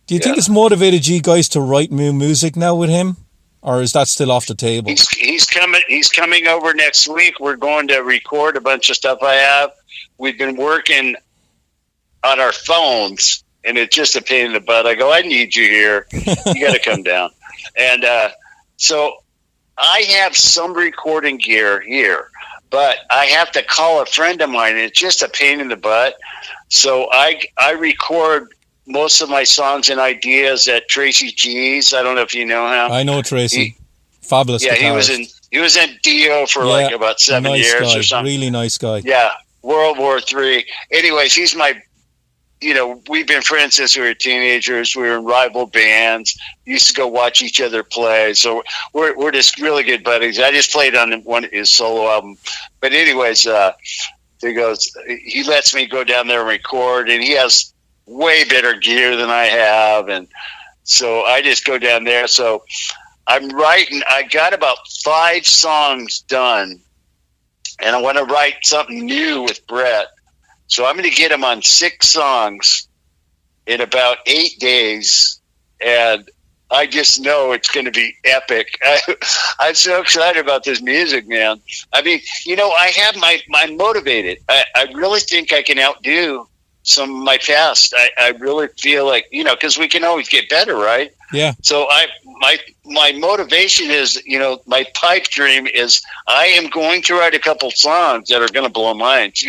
Do you think it's motivated you guys to write new music now with him, or is that still off the table? He's coming over next week. We're going to record a bunch of stuff I have. We've been working on our phones, and it's just a pain in the butt. I go, I need you here. You got to come down. And so I have some recording gear here, but I have to call a friend of mine, and it's just a pain in the butt. So I record most of my songs and ideas at Tracy G's. I don't know if you know him. I know Tracy. Fabulous guitarist. He was in Dio for about 7 years or something. Really nice guy. Yeah, World War III. Anyways, he's my. We've been friends since we were teenagers. We were in rival bands. Used to go watch each other play. So we're just really good buddies. I just played on one of his solo album. But anyways, he lets me go down there and record, and he has way better gear than I have, and so I just go down there. So I'm writing. I got about 5 songs done, and I want to write something new with Brett. So I'm going to get him on 6 songs in about 8 days, and I just know it's going to be epic. I'm so excited about this music, man. I mean, I'm motivated. I really think I can outdo some of my past. I really feel like, because we can always get better, right? Yeah. So my motivation is, my pipe dream is I am going to write a couple songs that are going to blow minds.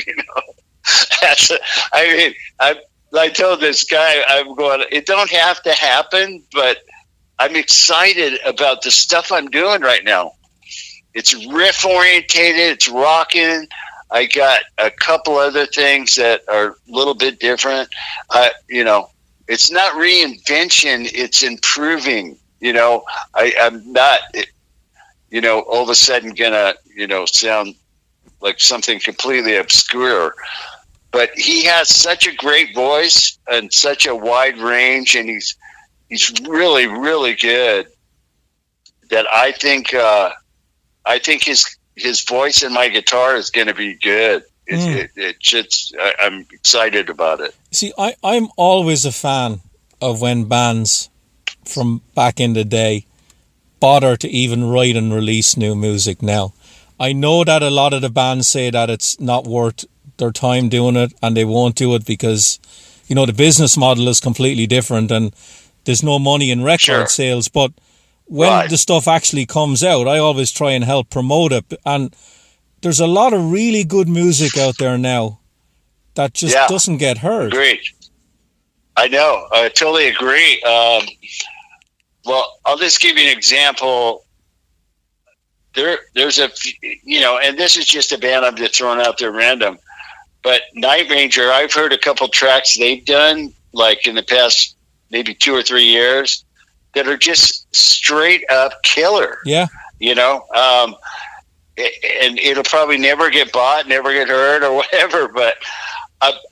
I told this guy, I'm going, it don't have to happen, but I'm excited about the stuff I'm doing right now. It's riff orientated. It's rocking. I got a couple other things that are a little bit different, it's not reinvention, it's improving. I'm not, all of a sudden gonna, sound like something completely obscure. But he has such a great voice and such a wide range, and he's really, really good. That I think his voice and my guitar is going to be good. I'm excited about it. See, I'm always a fan of when bands from back in the day bother to even write and release new music now. I know that a lot of the bands say that it's not worth their time doing it, and they won't do it because, the business model is completely different and there's no money in record sales. But when the stuff actually comes out, I always try and help promote it. And there's a lot of really good music out there now that just doesn't get heard. Agreed. I know. I totally agree. Well, I'll just give you an example. There's a, and this is just a band I'm just throwing out there random, but Night Ranger, I've heard a couple tracks they've done, like in the past maybe 2 or 3 years, that are just straight up killer. Yeah. And it'll probably never get bought, never get heard or whatever, but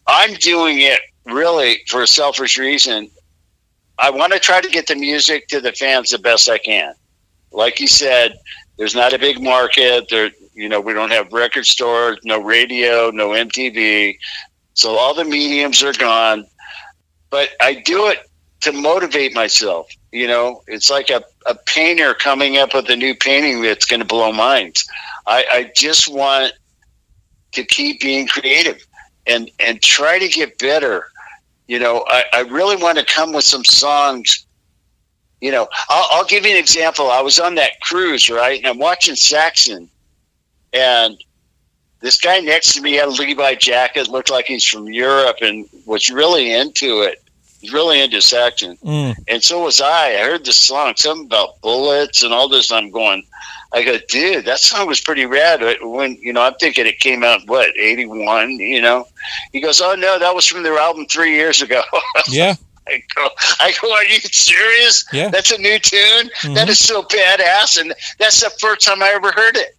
I'm doing it really for a selfish reason. I want to try to get the music to the fans the best I can. Like you said, there's not a big market. We don't have record stores, no radio, no MTV. So all the mediums are gone. But I do it to motivate myself. It's like a painter coming up with a new painting that's going to blow minds. I just want to keep being creative and try to get better. I really want to come with some songs. I'll give you an example. I was on that cruise, right? And I'm watching Saxon, and this guy next to me had a Levi jacket, looked like he's from Europe, and was really into it. He's really into Saxon. And so was I. I heard this song, something about bullets and all this. And I go, dude, that song was pretty rad. When, I'm thinking it came out, 81, He goes, oh, no, that was from their album 3 years ago. Yeah. I go, are you serious? Yeah. That's a new tune? Mm-hmm. That is so badass. And that's the first time I ever heard it,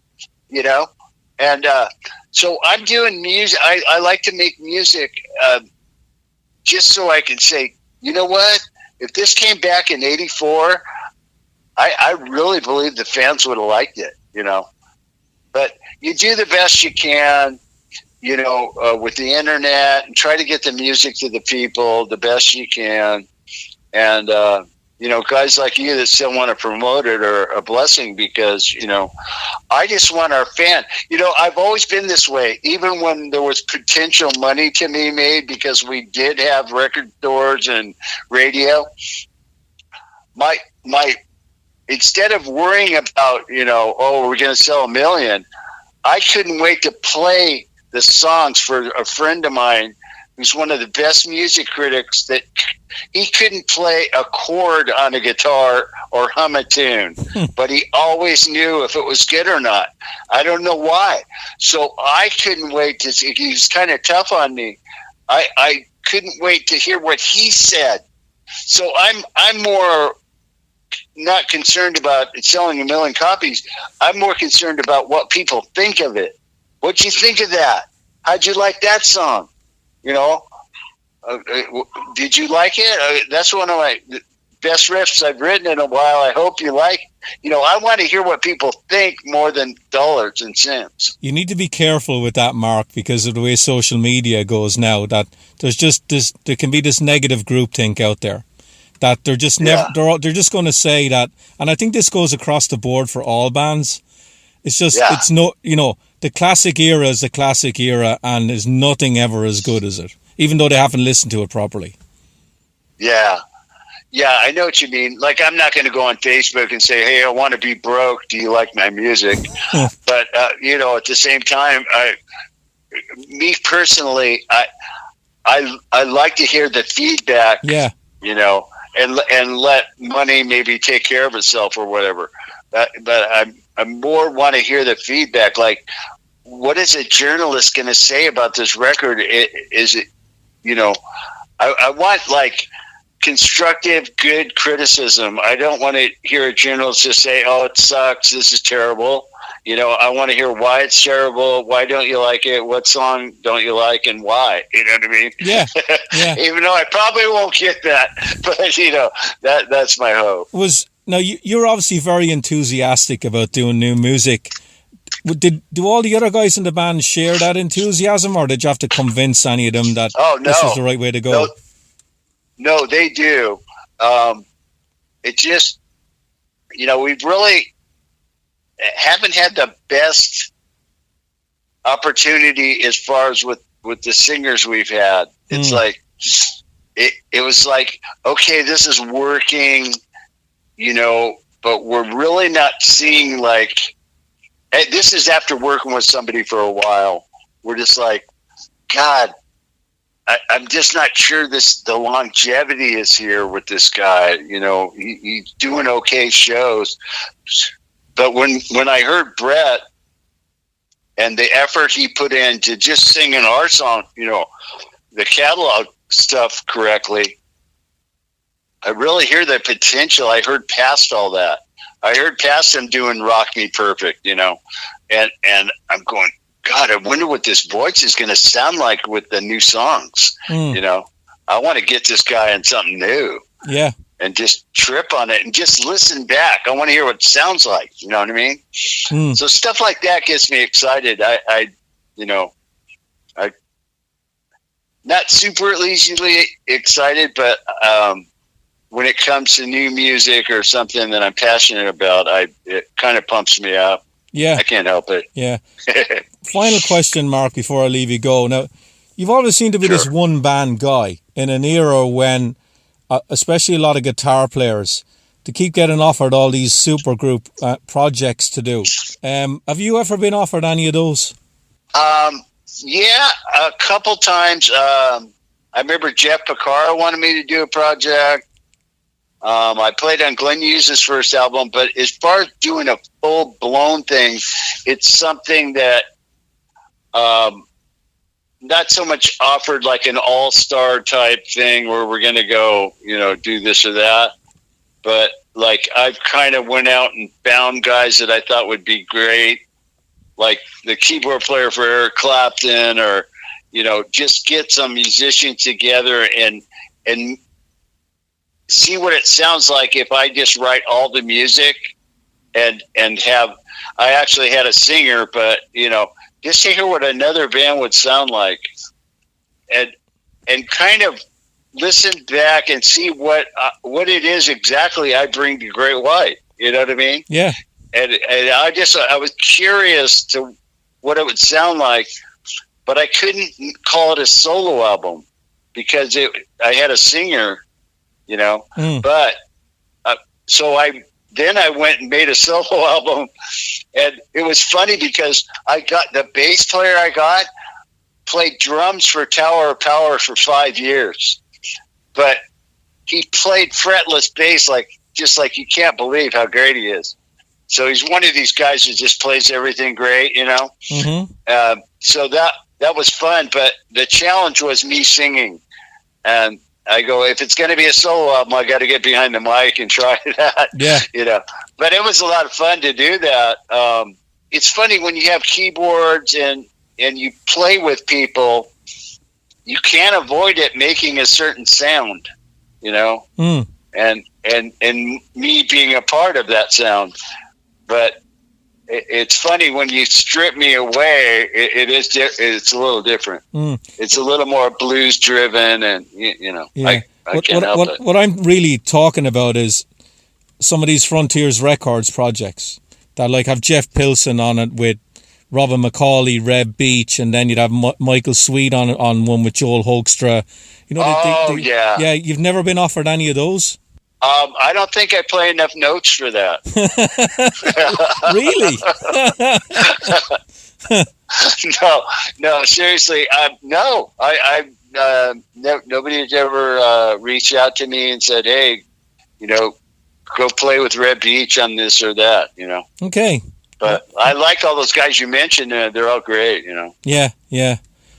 And so I'm doing music. I like to make music just so I can say, you know what? If this came back in 84, I really believe the fans would have liked it, But you do the best you can, with the internet, and try to get the music to the people the best you can. And, guys like you that still want to promote it are a blessing because, I just want our fan. I've always been this way, even when there was potential money to be made because we did have record stores and radio. My instead of worrying about, we're going to sell 1 million, I couldn't wait to play the songs for a friend of mine who's one of the best music critics that he couldn't play a chord on a guitar or hum a tune, but he always knew if it was good or not. I don't know why. So I couldn't wait to see. He was kind of tough on me. I couldn't wait to hear what he said. So I'm more not concerned about it selling 1 million copies. I'm more concerned about what people think of it. What'd you think of that? How'd you like that song? Did you like it? That's one of my best riffs I've written in a while. I hope you like. I want to hear what people think more than dollars and cents. You need to be careful with that, Mark, because of the way social media goes now. That there's just this. There can be this negative groupthink out there. That they're just never. They're just going to say that, and I think this goes across the board for all bands. It's just it's no. The classic era is the classic era, and there's nothing ever as good as it, even though they haven't listened to it properly. Yeah, I know what you mean. Like, I'm not going to go on Facebook and say, hey, I want to be broke. Do you like my music? But, at the same time, me personally, I like to hear the feedback, and let money maybe take care of itself or whatever. But I more want to hear the feedback. Like, what is a journalist going to say about this record? Is it, I want, like, constructive, good criticism. I don't want to hear a journalist just say, "Oh, it sucks. This is terrible." I want to hear why it's terrible. Why don't you like it? What song don't you like, and why? You know what I mean? Yeah. Even though I probably won't get that, but that's my hope. Now you're obviously very enthusiastic about doing new music. Do all the other guys in the band share that enthusiasm, or did you have to convince any of them that this is the right way to go? No, they do. It just, we've really haven't had the best opportunity as far as with the singers we've had. It's like, it was like, okay, this is working, but we're really not seeing this is after working with somebody for a while. We're just like, God, I'm just not sure the longevity is here with this guy. He's doing okay shows. But when I heard Brett and the effort he put in to just singing our song, the catalog stuff correctly, I really hear the potential. I heard past all that. I heard past him doing Rock Me Perfect, and I'm going, God, I wonder what this voice is going to sound like with the new songs. I want to get this guy in something new. Yeah. And just trip on it and just listen back. I want to hear what it sounds like. You know what I mean? So stuff like that gets me excited. I not super easily excited, but when it comes to new music or something that I'm passionate about, it kind of pumps me up. Yeah. I can't help it. Yeah. Final question, Mark, before I leave you go. Now, you've always seemed to be this one-band guy in an era when, especially a lot of guitar players, to keep getting offered all these supergroup projects to do. Have you ever been offered any of those? Yeah, a couple times. I remember Jeff Porcaro wanted me to do a project. I played on Glenn Hughes' first album, but as far as doing a full-blown thing, it's something that not so much offered like an all-star type thing where we're going to go, do this or that. But like I've kind of went out and found guys that I thought would be great, like the keyboard player for Eric Clapton, or, just get some musicians together and see what it sounds like if I just write all the music and I actually had a singer, but, just to hear what another band would sound like and kind of listen back and see what it is exactly I bring to Great White. You know what I mean? Yeah. And I was curious to what it would sound like, but I couldn't call it a solo album because I had a singer, but so I went and made a solo album, and it was funny because I got the bass player played drums for Tower of Power for 5 years, but he played fretless bass just like you can't believe how great he is. So he's one of these guys who just plays everything great, Mm-hmm. So that was fun, but the challenge was me singing, and I go, if it's going to be a solo album, I got to get behind the mic and try that. Yeah. But it was a lot of fun to do that. It's funny when you have keyboards and you play with people, you can't avoid it making a certain sound, and me being a part of that sound. But it's funny when you strip me away, it's a little different. It's a little more blues driven, and Yeah. I can't help it. What I'm really talking about is some of these Frontiers Records projects that have Jeff Pilson on it with Robin McCauley, Reb Beach, and then you'd have Michael Sweet on one with Joel Hoekstra. Yeah. Yeah, you've never been offered any of those? I don't think I play enough notes for that. Really? No, seriously. No, nobody has ever reached out to me and said, "Hey, go play with Red Beach on this or that." Okay. But I like all those guys you mentioned. They're all great. Yeah.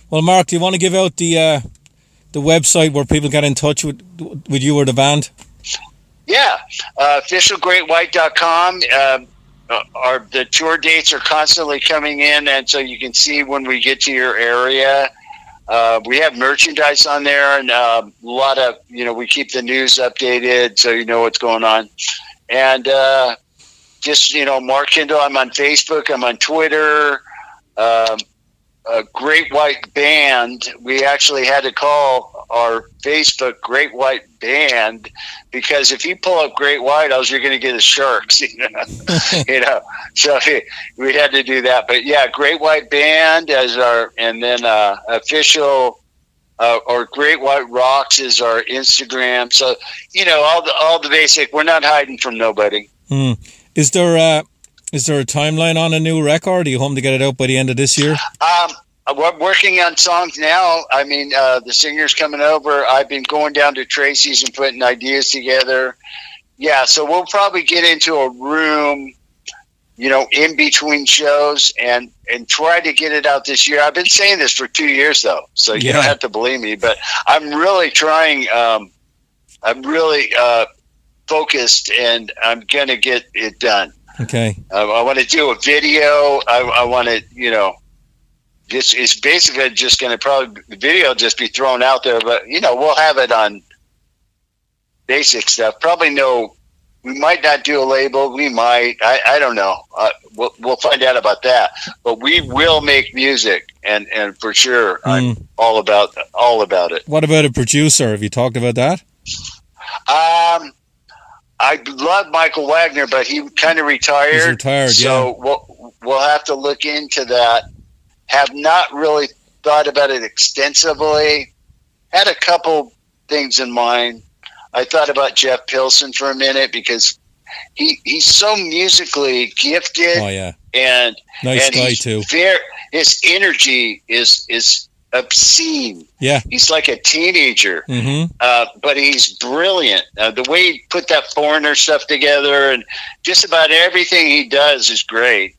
Well, Mark, do you want to give out the the website where people get in touch with you or the band? Yeah, officialgreatwhite.com. The tour dates are constantly coming in, and so you can see when we get to your area. We have merchandise on there, and a lot of, we keep the news updated so you know what's going on. And just, Mark Kendall, I'm on Facebook, I'm on Twitter. Great White Band, we actually had to call our Facebook Great White Band, because if you pull up Great White, you're going to get the Sharks, so we had to do that. But yeah, Great White Band as and then official, or Great White Rocks is our Instagram. So, all the basic, we're not hiding from nobody. Is there a timeline on a new record? Are you hoping to get it out by the end of this year? We're working on songs now. I mean, the singer's coming over. I've been going down to Tracy's and putting ideas together. Yeah, so we'll probably get into a room, in between shows and try to get it out this year. I've been saying this for 2 years, though, so you don't have to believe me. But I'm really trying. I'm really focused, and I'm going to get it done. Okay. I want to do a video. I want to, this is basically just going to probably, the video just be thrown out there, but, we'll have it on basic stuff. Probably we might not do a label. We might. I don't know. We'll find out about that. But we will make music, and for sure, I'm all about it. What about a producer? Have you talked about that? I love Michael Wagner, but he kind of retired. He's retired, so we'll have to look into that. Have not really thought about it extensively. Had a couple things in mind. I thought about Jeff Pilson for a minute, because he's so musically gifted. Oh yeah, and nice guy too. His energy is obscene. Yeah, he's like a teenager, but he's brilliant. The way he put that Foreigner stuff together, and just about everything he does is great.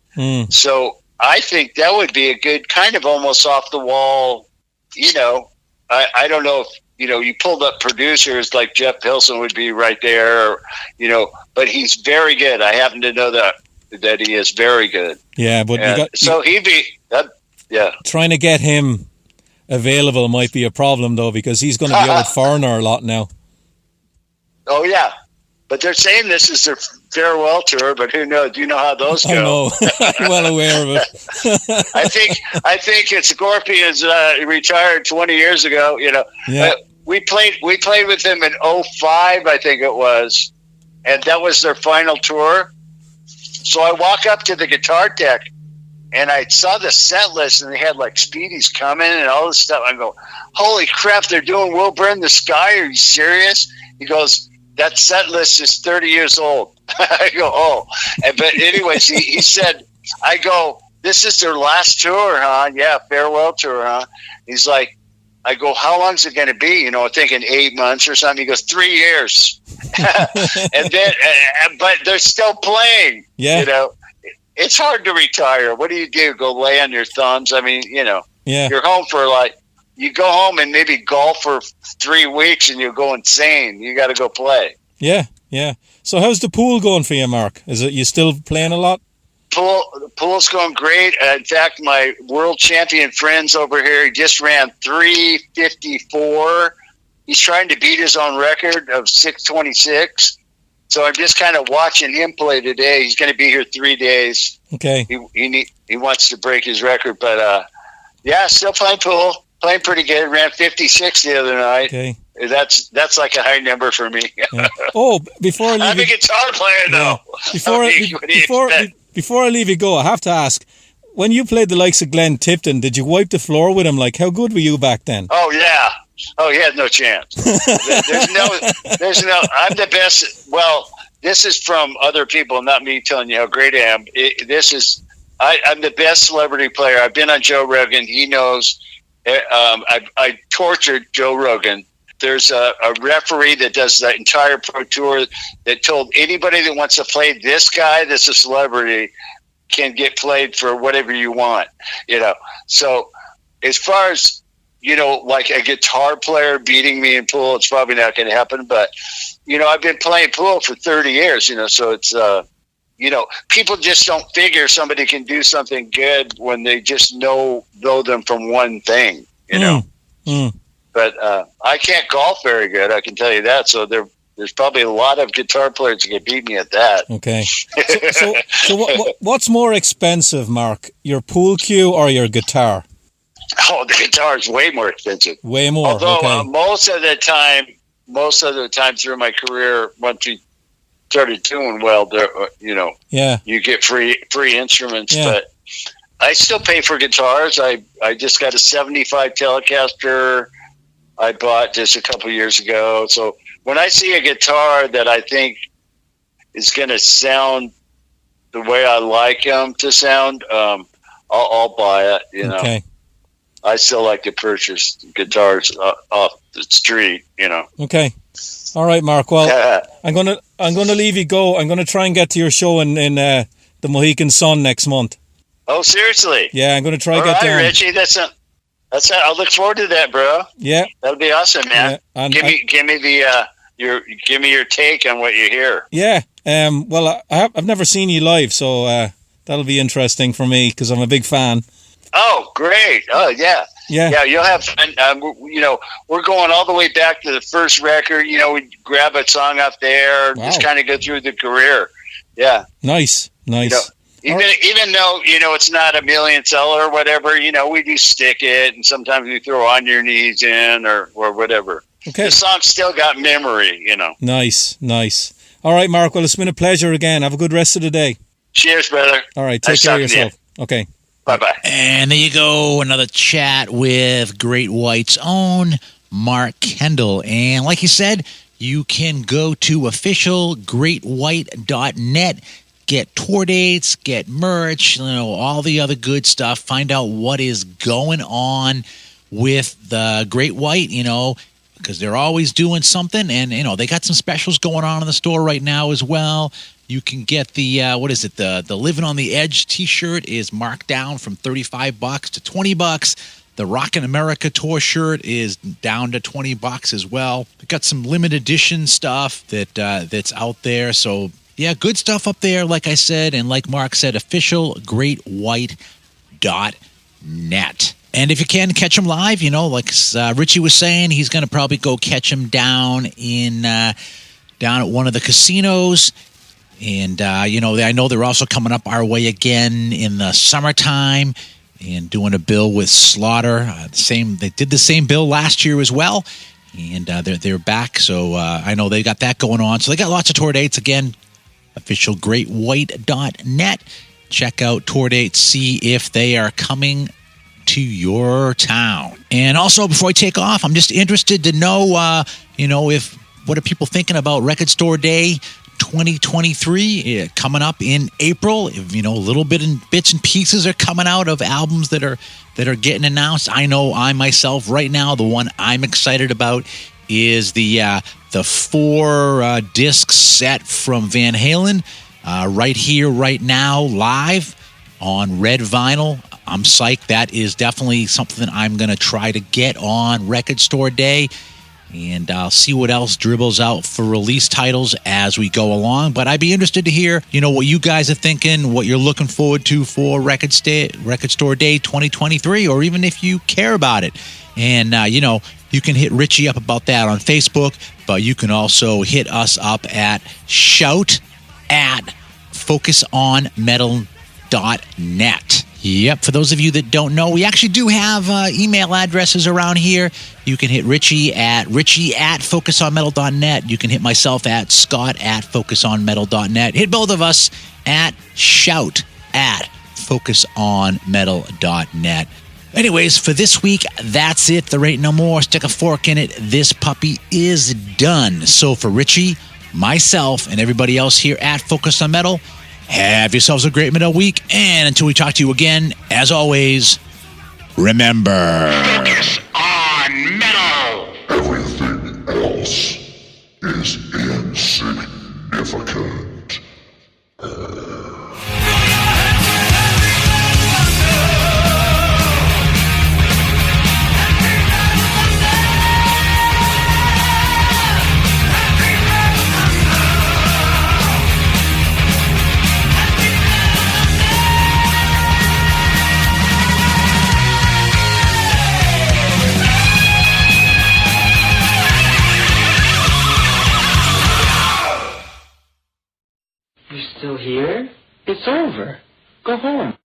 So I think that would be a good kind of almost off the wall. I don't know if you pulled up producers like Jeff Pilson would be right there, but he's very good. I happen to know that he is very good. Yeah, but he'd be trying to get him available might be a problem, though, because he's going to be out with Foreigner a lot now. Oh yeah, but they're saying this is their farewell tour, but who knows? Do you know how those go? I know. I'm well aware of it. I think Scorpions retired 20 years ago. Yeah. We played with them in 2005, I think it was, and that was their final tour. So I walk up to the guitar tech, and I saw the set list, and they had like Speedy's coming and all this stuff. I go, holy crap, they're doing We'll Burn the Sky. Are you serious? He goes, that set list is 30 years old. I go, oh. But anyways, he said, I go, this is their last tour, huh? Yeah, farewell tour, huh? He's like, I go, how long is it going to be? Thinking 8 months or something. He goes, 3 years. And then, but they're still playing. Yeah. It's hard to retire. What do you do? Go lay on your thumbs? I mean, Yeah. You're home for you go home and maybe golf for 3 weeks and you go insane. You got to go play. Yeah, yeah. So how's the pool going for you, Mark? Is it you still playing a lot? Pool's going great. In fact, my world champion friends over here, he just ran 3:54. He's trying to beat his own record of 6:26. So I'm just kind of watching him play today. He's going to be here 3 days. Okay. He wants to break his record, but still playing pool. Playing pretty good. Ran 56 the other night. Okay. That's like a high number for me. Yeah. Oh, before I leave I'm a guitar player, though. Before I leave you go, I have to ask: when you played the likes of Glenn Tipton, did you wipe the floor with him? Like, how good were you back then? Oh yeah. Oh, he had no chance. There's no. I'm the best. Well, this is from other people, not me telling you how great I am. I'm the best celebrity player. I've been on Joe Rogan. He knows. I tortured Joe Rogan. There's a referee that does the entire pro tour that told anybody that wants to play this guy that's a celebrity can get played for whatever you want. So as far as like a guitar player beating me in pool. It's probably not going to happen, but I've been playing pool for 30 years, so it's, people just don't figure somebody can do something good when they just know them from one thing, But I can't golf very good, I can tell you that. So there's probably a lot of guitar players that can beat me at that. Okay. So what's more expensive, Mark? Your pool cue or your guitar? Oh, the guitar is way more expensive. Way more. Although okay. Most of the time through my career, once we started doing well, you get free instruments. Yeah. But I still pay for guitars. I just got a 75 Telecaster I bought just a couple years ago. So when I see a guitar that I think is going to sound the way I like them to sound, I'll buy it. Okay. I still like to purchase guitars off the street. Okay. All right, Mark. Well, I'm gonna leave you go. I'm gonna try and get to your show in the Mohican Sun next month. Oh, seriously? Yeah, I'm gonna try All get right, down. Richie. I look forward to that, bro. Yeah, that'll be awesome, man. Yeah, give me your take on what you hear. Yeah. Well, I've never seen you live, so that'll be interesting for me because I'm a big fan. Oh, great. Oh, yeah. Yeah, you'll have fun. We're going all the way back to the first record. We grab a song up there, just kind of go through the career. Yeah. Nice. Even though, it's not a million seller or whatever, we do stick it, and sometimes we throw On Your Knees in or whatever. Okay. The song's still got memory, Nice. All right, Mark. Well, it's been a pleasure again. Have a good rest of the day. Cheers, brother. All right. Take care of yourself. Okay. Bye-bye. And there you go, another chat with Great White's own Mark Kendall. And like he said, you can go to officialgreatwhite.net, get tour dates, get merch, all the other good stuff. Find out what is going on with the Great White, because they're always doing something. And, they got some specials going on in the store right now as well. You can get the, the Living on the Edge t-shirt is marked down from $35 to $20. The Rockin' America tour shirt is down to $20 as well. We've got some limited edition stuff that's out there. So, yeah, good stuff up there, like I said. And like Mark said, officialgreatwhite.net. And if you can catch him live, like Richie was saying, he's going to probably go catch him down at one of the casinos. And, I know they're also coming up our way again in the summertime and doing a bill with Slaughter. They did the same bill last year as well. And they're back. So I know they got that going on. So they got lots of tour dates. Again, officialgreatwhite.net. Check out tour dates. See if they are coming to your town. And also, before I take off, I'm just interested to know, what are people thinking about Record Store Day 2023 coming up in April? A little bit in bits and pieces are coming out of albums that are getting announced. I know I myself right now, the one I'm excited about is the 4 disc set from Van Halen, right here, right now, live on red vinyl. I'm psyched. That is definitely something I'm going to try to get on Record Store Day. And I'll see what else dribbles out for release titles as we go along. But I'd be interested to hear, what you guys are thinking, what you're looking forward to for Record Store Day 2023, or even if you care about it. And, you can hit Richie up about that on Facebook, but you can also hit us up at shout@focusonmetal.net. Yep, for those of you that don't know, we actually do have email addresses around here. You can hit Richie at focusonmetal.net. You can hit myself at scott@focusonmetal.net. Hit both of us at shout@focusonmetal.net. Anyways, for this week, that's it. There ain't no more. Stick a fork in it. This puppy is done. So for Richie, myself, and everybody else here at Focus on Metal, have yourselves a great metal week, and until we talk to you again, as always, remember... Focus on metal! Everything else is insignificant. It's over. Go home.